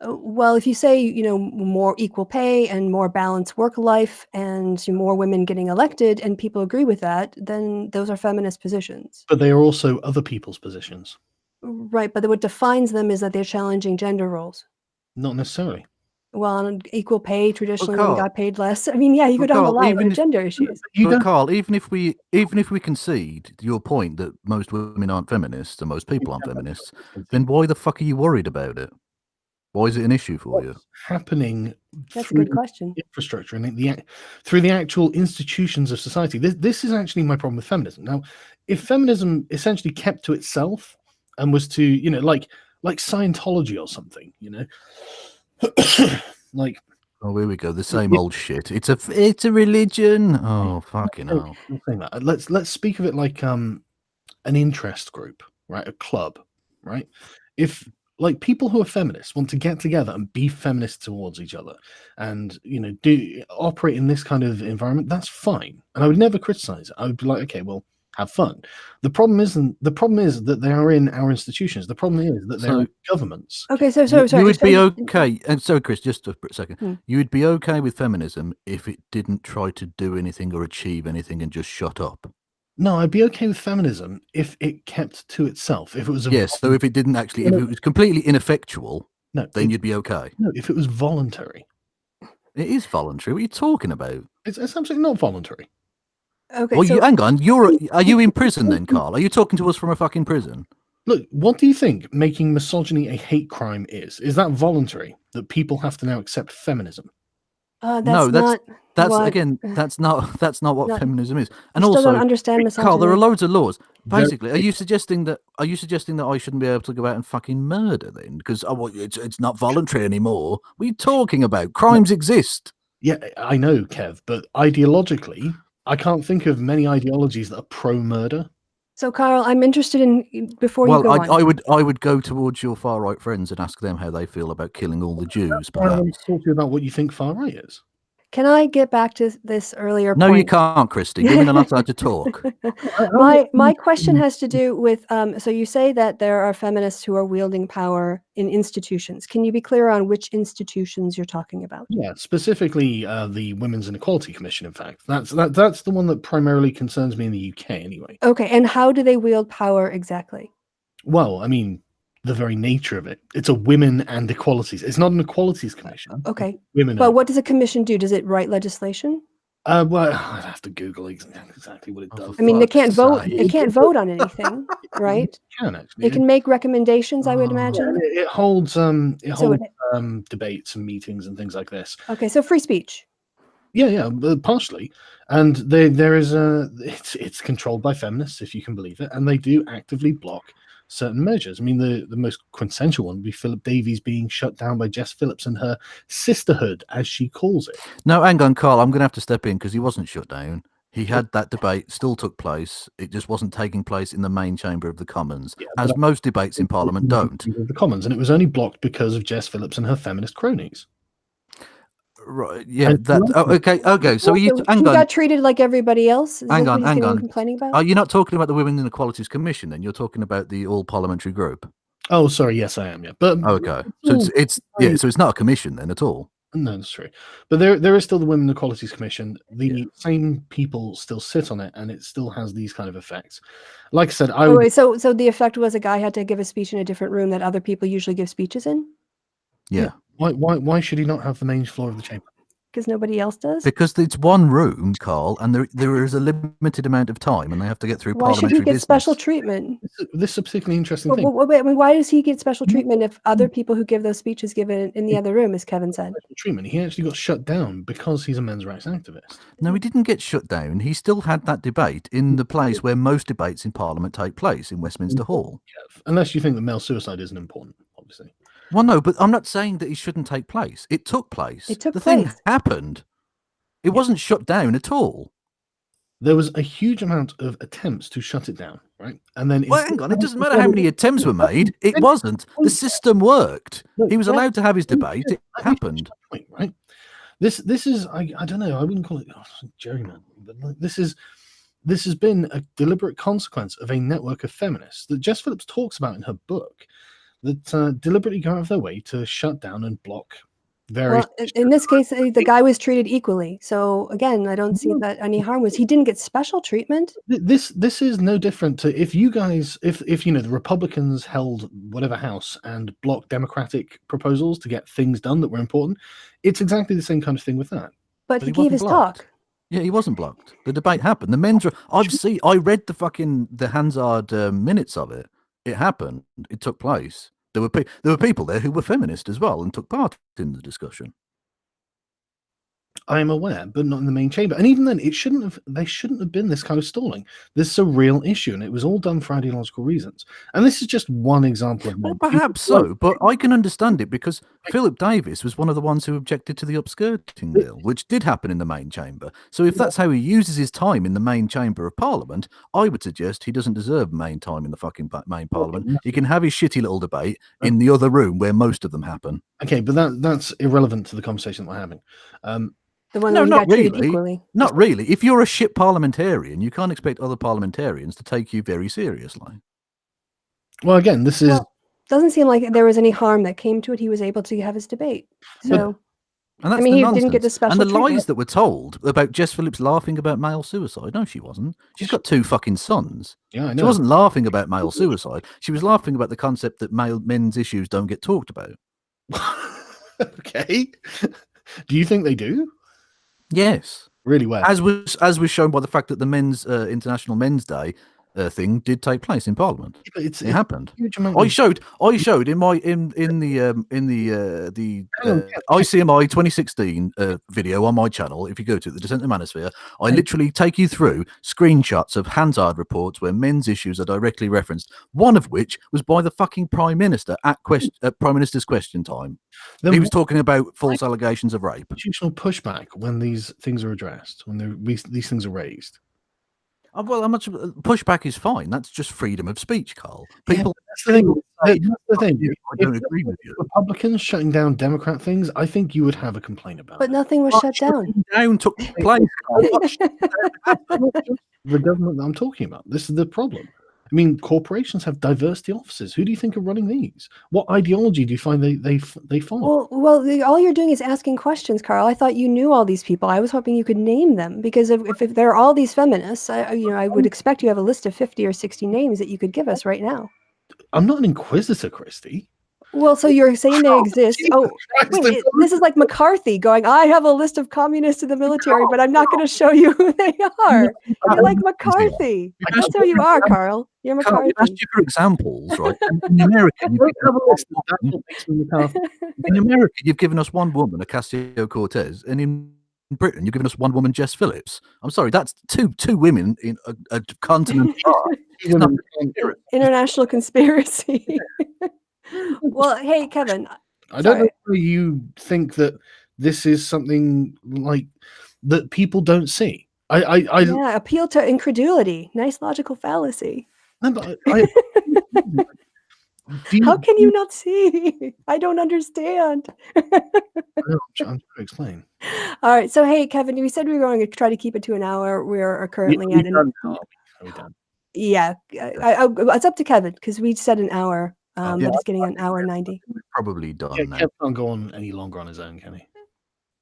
Well, if you say, more equal pay and more balanced work life and more women getting elected and people agree with that, then those are feminist positions. But they are also other people's positions. Right, but what defines them is that they're challenging gender roles. Not necessarily. Well, on equal pay, traditionally women got paid less. I mean, yeah, you go down the line with gender issues. But Carl, even if we concede your point that most women aren't feminists and most people aren't feminists, then why the fuck are you worried about it? Why is it an issue for you? Happening. That's a good question. Infrastructure and through the actual institutions of society. This is actually my problem with feminism. Now, if feminism essentially kept to itself and was to, like Scientology or something, like. Oh, here we go. The same old shit. It's a religion. Oh, fucking hell. Let's speak of it like an interest group, right? A club, right? If people who are feminists want to get together and be feminists towards each other and do operate in this kind of environment, that's fine, and I would never criticize it. I would be like, okay, well, have fun. The problem is that they are in our institutions. The problem is that they're in governments. Okay, so sorry. You would so be you- okay. And so, Chris, just a second. Hmm. You would be okay with feminism if it didn't try to do anything or achieve anything and just shut up. No, I'd be okay with feminism if it kept to itself. If it was Yes. So if it didn't actually, if it was completely ineffectual, then you'd be okay. No, if it was voluntary. It is voluntary. What are you talking about? It's absolutely not voluntary. Okay, Well, so hang on. Are you in prison then, Carl? Are you talking to us from a fucking prison? Look, what do you think making misogyny a hate crime is? Is that voluntary? That people have to now accept feminism? that's No, not. That's what- again. That's not what No, feminism is. And I still also, don't understand Carl, there are misogyny. loads of laws. Very- Basically, are you suggesting that I shouldn't be able to go out and fucking murder then? Because it's not voluntary anymore. What are you talking about? Crimes exist. Yeah, I know, Kev, but ideologically, I can't think of many ideologies that are pro-murder. So, Carl, I'm interested in before you Well, go on. I would go towards your far right friends and ask them how they feel about killing all the Jews. I want Perhaps. to talk to you about what you think far right is. Can I get back to this earlier No, point? you can't, Christy. Give me the last to talk. My question has to do with so you say that there are feminists who are wielding power in institutions. Can you be clear on which institutions you're talking about? Yeah, specifically the Women's Inequality Commission. In fact, that's the one that primarily concerns me in the UK, anyway. Okay, and how do they wield power exactly? Well, I mean, the very nature of it. It's a women and equalities. It's not an equalities commission. Okay, Women. but what does a commission do? Does it write legislation? Well, I'd have to Google exactly what it Oh, does. for I mean, they can't fuck's vote. sake. They can't vote on anything, right? It can actually. They can make recommendations, I would Oh. Yeah, imagine. and it holds So debates and meetings and things like this. Okay, so free speech. Yeah, partially, and there is it's controlled by feminists, if you can believe it, and they do actively block certain measures. I mean, the most quintessential one would be Philip Davies being shut down by Jess Phillips and her sisterhood, as she calls it. No, hang on, Carl. I'm going to have to step in because he wasn't shut down. He had that debate, still took place. It just wasn't taking place in the main chamber of the Commons, Yeah, as but most debates in Parliament don't. The Commons, and it was only blocked because of Jess Phillips and her feminist cronies. Right? Yeah. And That. Oh, okay. So you So hang he on. got treated like everybody else. Is Hang this on, what he's hang gonna be on. complaining about? Are you not talking about the Women Inequalities Commission? Then you're talking about the All Parliamentary Group. Oh, sorry, yes, I am. Yeah, but Okay. So so it's not a commission then at all. no, that's true. But there is still the Women Equalities Commission. The same people still sit on it, and it still has these kind of effects. Like I said, I Oh, would. wait, so the effect was a guy had to give a speech in a different room that other people usually give speeches in Yeah. Why should he not have the main floor of the chamber? because nobody else does. Because it's one room, Carl, and there is a limited amount of time, and they have to get through Why should parliamentary he get business. special treatment? This is a particularly interesting thing. Wait, I mean, why does he get special treatment if other people who give those speeches give it in the other room, as Kevin said? Treatment. He actually got shut down because he's a men's rights activist. No, he didn't get shut down. He still had that debate in the place where most debates in Parliament take place, in Westminster Hall. Unless you think that male suicide isn't important, obviously. Well, no, but I'm not saying that it shouldn't take place. It took place. It took the thing place. happened. It wasn't shut down at all. There was a huge amount of attempts to shut it down, right? And then Well, hang on. It doesn't matter how many attempts were made. It wasn't. The system worked. He was allowed to have his debate. It happened. Point, right? This is I don't know. I wouldn't call it gerrymandering, but like, this has been a deliberate consequence of a network of feminists that Jess Phillips talks about in her book that deliberately go out of their way to shut down and block various. Well, in this case, the guy was treated equally. So again, I don't see that any harm was. He didn't get special treatment. This is no different to if you guys if you know the Republicans held whatever house and blocked Democratic proposals to get things done that were important. It's exactly the same kind of thing with that. But he he gave wasn't his blocked. talk. Yeah, he wasn't blocked. The debate happened. The men's. I read the Hansard minutes of it. It happened. It took place. There were people there who were feminist as well and took part in the discussion. I am aware, but not in the main chamber. And even then, they shouldn't have been this kind of stalling. This is a real issue, and it was all done for ideological reasons. And this is just one example of Well, one. perhaps so, but I can understand it because Philip Davies was one of the ones who objected to the upskirting bill, which did happen in the main chamber. So if that's how he uses his time in the main chamber of Parliament, I would suggest he doesn't deserve main time in the fucking main Parliament. He can have his shitty little debate in the other room where most of them happen. Okay, but that's irrelevant to the conversation that we're having. The one No, where you not got treated really. equally. Not really. If you're a shit parliamentarian, you can't expect other parliamentarians to take you very seriously. Well, again, this is Well, doesn't seem like there was any harm that came to it. He was able to have his debate. So, And that's I mean, the he nonsense. didn't get the special and the treatment. lies that were told about Jess Phillips laughing about male suicide. No, she wasn't. She's got 2 fucking sons. yeah, I She know. wasn't laughing about male suicide. She was laughing about the concept that men's issues don't get talked about. Okay. Do you think they do? Yes. Really well. As was shown by the fact that the men's International Men's Day thing did take place in Parliament. Yeah, but it's It happened. huge amount I of- showed in the Hang on, ICMI 2016 video on my channel. If you go to the Descent of Manosphere, I literally take you through screenshots of Hansard reports where men's issues are directly referenced. One of which was by the fucking Prime Minister at Prime Minister's question time. Then He was talking about false allegations of rape. institutional pushback when these things are addressed, when these things are raised. Well, how much pushback is fine. That's just freedom of speech, Carl. Yeah, People That's the thing. say, That's the thing. I don't agree with you. Republicans shutting down Democrat things, I think you would have a complaint about But it. nothing was shut down. Down took place. The government that I'm talking about. This is the problem. I mean, corporations have diversity offices. Who do you think are running these? What ideology do you find they follow? All you're doing is asking questions, Carl. I thought you knew all these people. I was hoping you could name them because if there are all these feminists, I would expect you have a list of 50 or 60 names that you could give us right now. I'm not an inquisitor, Christy. Well, so you're saying they exist. Oh, wait, this is like McCarthy going, I have a list of communists in the military, but I'm not going to show you who they are. You're like McCarthy. That's who you are, Carl. You're Carl, McCarthy. I've asked you for examples, right? In America, you've given us one woman, Ocasio-Cortez, and in Britain, you've given us one woman, Jess Phillips. I'm sorry, that's two women in a continent apart. It's not International conspiracy. Well, hey, Kevin. I don't know why you think that this is something like that people don't see. Yeah, appeal to incredulity. Nice logical fallacy. No, but How can you not see? I don't understand. I'm trying to explain. All right. So, hey, Kevin, we said we were going to try to keep it to an hour. We are currently at an hour. Yeah. It's up to Kevin because we said an hour. But it's getting an hour 90. We're probably done now. Kev can't go on any longer on his own, can he?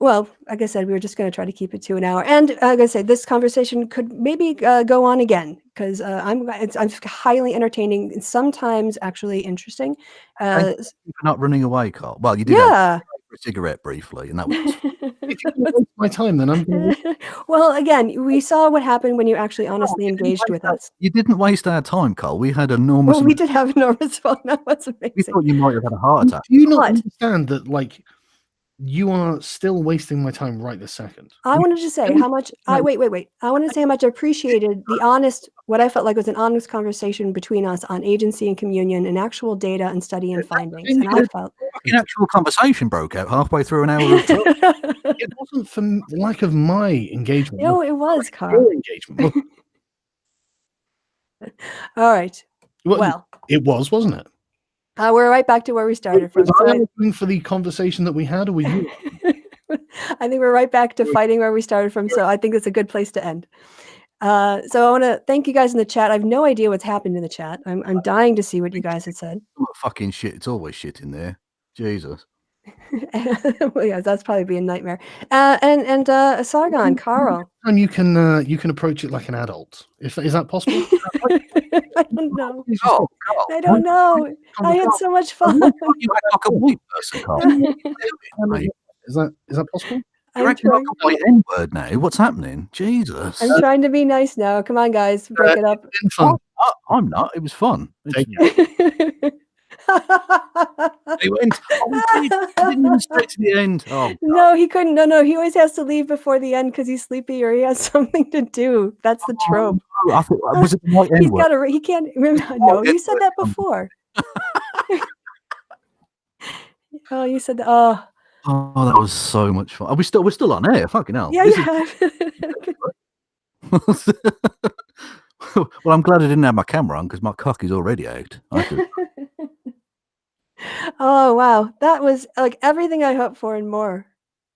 Well, like I said, we were just going to try to keep it to an hour. And like I said, this conversation could maybe go on again because I'm highly entertaining and sometimes actually interesting. Thank you for not running away, Carl. Well, you did have a cigarette briefly, and that was If you don't waste my time, then I'm going to... Well, again, we saw what happened when you actually honestly engaged with us. You didn't waste our time, Carl. We had enormous. Well, we did have enormous fun. That was amazing. We thought you might have had a heart attack. Do you not understand that, like, you are still wasting my time right this second? I wanted to say how much wait. I wanted to say how much I appreciated the honest, what I felt like was an honest conversation between us on agency and communion and actual data and study and findings. And I felt An actual conversation broke out halfway through an hour of talk. It wasn't for lack of my engagement. No, it was, Your Carl. engagement. All right. Well, it was, wasn't it? we're right back to where we started from. Was I looking for the conversation that we had, or were you? I think we're right back to fighting where we started from. So I think it's a good place to end. So I want to thank you guys in the chat. I have no idea what's happened in the chat. I'm dying to see what you guys had said. Fucking shit. It's always shit in there. Jesus. Well, yeah, that's probably be a nightmare. And Sargon, Carl. And you can approach it like an adult. Is that possible? I don't know. Carl, I don't know. I had so much fun. You act like a white person, Carl. Is that possible? You're acting like a white N-word now. What's happening? Jesus. I'm trying to be nice now. Come on, guys, break it up. I'm not. It was fun. Thank you. He went. He didn't even stay to the end. Oh, no, he couldn't. No, he always has to leave before the end because he's sleepy or he has something to do. That's the trope. I thought, was it the white He's N-word? got to. He can't. No, you said that before. Oh, you said that. Oh, that was so much fun. We're still on air. Fucking hell. Yeah, This yeah. is- Well, I'm glad I didn't have my camera on because my cock is already out. Oh wow, that was like everything I hoped for and more.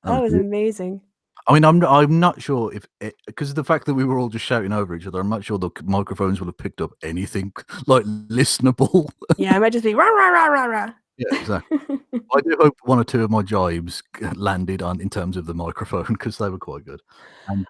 That was dear. amazing. I mean, I'm not sure if because of the fact that we were all just shouting over each other. I'm not sure the microphones would have picked up anything like listenable. Yeah, I might just be rah rah rah rah rah. Yeah, exactly. I do hope one or two of my jibes landed on in terms of the microphone because they were quite good. And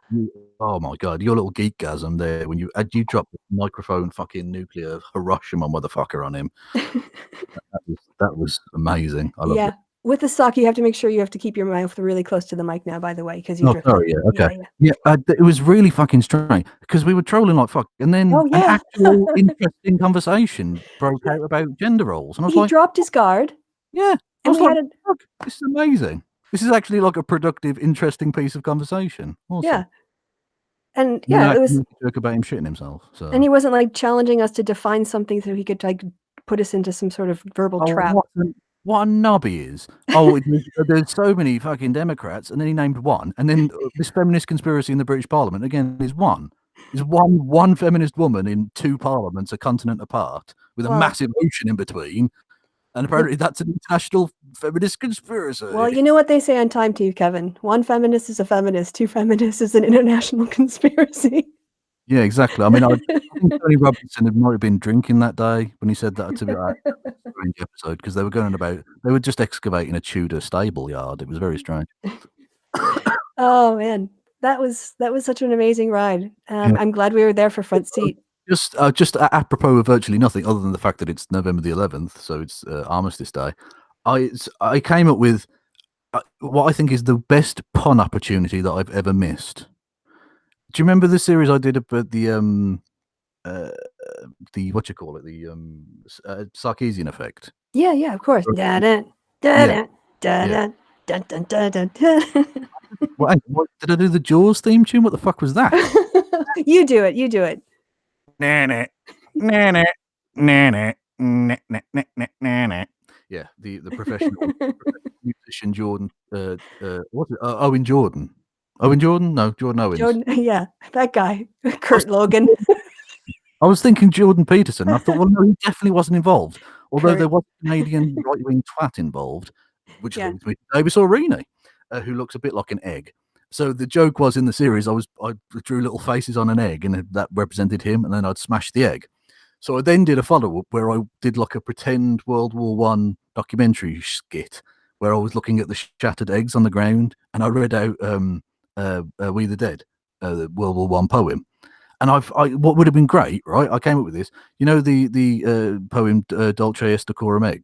oh my god, your little geekgasm there when you dropped the microphone fucking nuclear Hiroshima motherfucker on him. That was amazing. I loved Yeah. it. With the sock, you have to make sure you have to keep your mouth really close to the mic now, by the way, because you Oh, drift. sorry. Yeah. Okay. Yeah. It was really fucking strange because we were trolling like fuck, and then Oh, yeah. an actual interesting conversation broke out about gender roles, and I was He like, dropped his guard. yeah, I And was we like, had a fuck, this is amazing. This is actually like a productive, interesting piece of conversation. Awesome. yeah. And You know, yeah, it I was, can make a joke about him shitting himself. So. and he wasn't like challenging us to define something so he could like put us into some sort of verbal trap. What a knob he is. Oh, there's so many fucking Democrats, and then he named one, and then this feminist conspiracy in the British Parliament again is one. There's one feminist woman in two parliaments a continent apart with a Well- massive ocean in between, and apparently that's an international feminist conspiracy. Well, you know what they say on Time Team, Kevin. One feminist is a feminist. Two feminists is an international conspiracy. Yeah, exactly. I mean, I think Tony Robinson had might have been drinking that day when he said that to me. Strange episode because they were going about they were just excavating a Tudor stable yard. It was very strange. Oh man, that was such an amazing ride. Yeah. I'm glad we were there for front seat. Just apropos of virtually nothing other than the fact that it's November the 11th, so it's Armistice Day. I came up with what I think is the best pun opportunity that I've ever missed. Do you remember the series I did about the what you call it, the Sarkeesian effect? Yeah, of course. Yeah. Well, did I do the Jaws theme tune? What the fuck was that? You do it. Nana, nana, nana, nana. Yeah, the professional musician Jordan. What's it? Owen Jordan. Owen Jordan? No, Jordan Owens. Jordan, yeah, that guy, Kurt Logan. I was thinking Jordan Peterson. I thought, well, no, he definitely wasn't involved. Although Kurt. there was a Canadian right-wing twat involved, which Yeah. leads me to Davis O'Reilly, who looks a bit like an egg. So the joke was in the series, I drew little faces on an egg, and that represented him, and then I'd smash the egg. So I then did a follow-up where I did like a pretend World War One documentary skit where I was looking at the shattered eggs on the ground, and I read out "We the Dead," the World War One poem. And what would have been great, right? I came up with this. You know the poem Dulce est decorum et,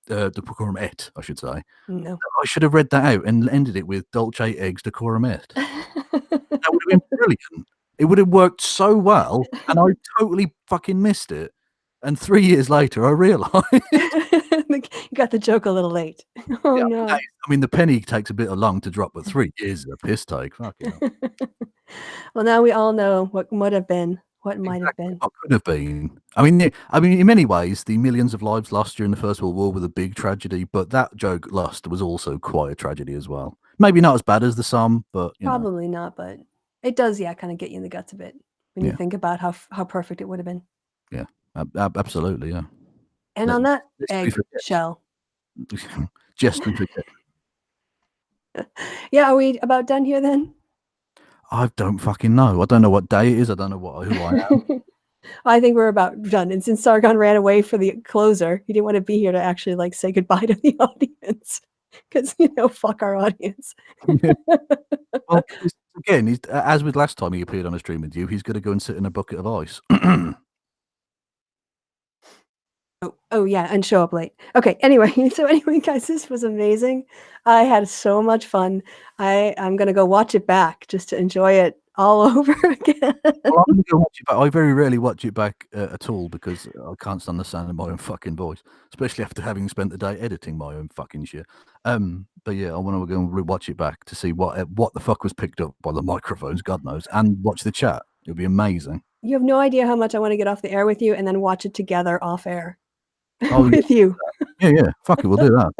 decorum et, I should say. No. I should have read that out and ended it with Dulce eggs decorum et. That would have been brilliant. It would have worked so well, and I totally fucking missed it. And 3 years later, I realised. You got the joke a little late. Oh Yeah, no. I mean, the penny takes a bit of long to drop, but 3 years is a piss take. Fucking hell. Well, now we all know what would have been, what might have been. What could have been. I mean, in many ways, the millions of lives lost during the First World War were the big tragedy, but that joke lost was also quite a tragedy as well. Maybe not as bad as the Somme, but you know. Probably not, but it does, yeah, kind of get you in the guts a bit when you Yeah. think about how perfect it would have been. Absolutely, yeah. And Let- on that let's be egg forget. shell. Just to forget. Yeah, are we about done here then? I don't fucking know. I don't know what day it is. I don't know who I am. I think we're about done. And since Sargon ran away for the closer, he didn't want to be here to actually like say goodbye to the audience. Because fuck our audience. Well, again, as with last time he appeared on a stream with you, he's going to go and sit in a bucket of ice. Oh yeah, and show up late. Okay, anyway, guys, this was amazing. I had so much fun. I'm gonna go watch it back just to enjoy it all over again. Well, I'm going to go watch it back. I very rarely watch it back at all because I can't stand the sound of my own fucking voice, especially after having spent the day editing my own fucking shit. But yeah, I want to go and rewatch it back to see what the fuck was picked up by the microphones, God knows, and watch the chat. It'll be amazing. You have no idea how much I want to get off the air with you and then watch it together off air Oh, with you. Yeah. Fuck it, we'll do that.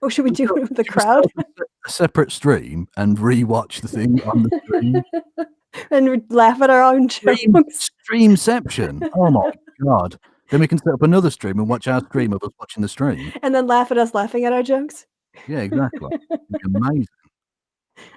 Oh, should we do it with the Just crowd? start a separate stream and rewatch the thing on the stream. And we laugh at our own jokes. Streamception. Oh my god. Then we can set up another stream and watch our stream of us watching the stream. And then laugh at us laughing at our jokes. Yeah, exactly. It'd be amazing.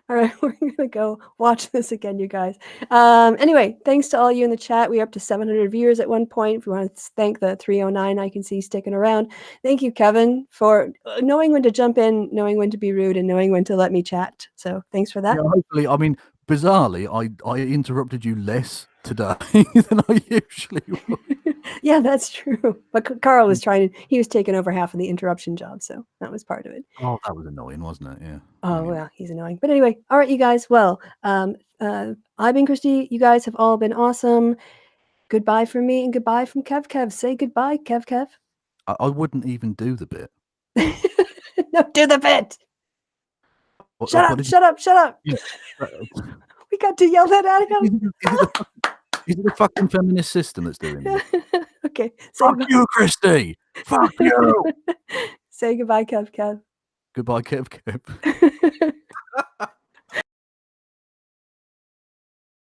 All right, we're gonna go watch this again, you guys. Anyway, thanks to all you in the chat. We're up to 700 viewers at one point. If we want to thank the 309 I can see sticking around. Thank you, Kevin, for knowing when to jump in, knowing when to be rude, and knowing when to let me chat. So thanks for that. Yeah, hopefully, I mean, bizarrely, I interrupted you less today than I usually would. Yeah, that's true. But Carl was he was taking over half of the interruption job, so that was part of it. Oh, that was annoying, wasn't it? Yeah. Oh, Anyway. yeah, he's annoying. But anyway, all right, you guys. Well, I've been Christy. You guys have all been awesome. Goodbye from me and goodbye from Kev. Say goodbye, Kev. I wouldn't even do the bit. No, do the bit. Shut up. Yeah. We got to yell that at him. Is it the fucking feminist system that's doing this? Okay. Fuck you, Christy. Fuck you. Say goodbye, Kev. Goodbye, Kev.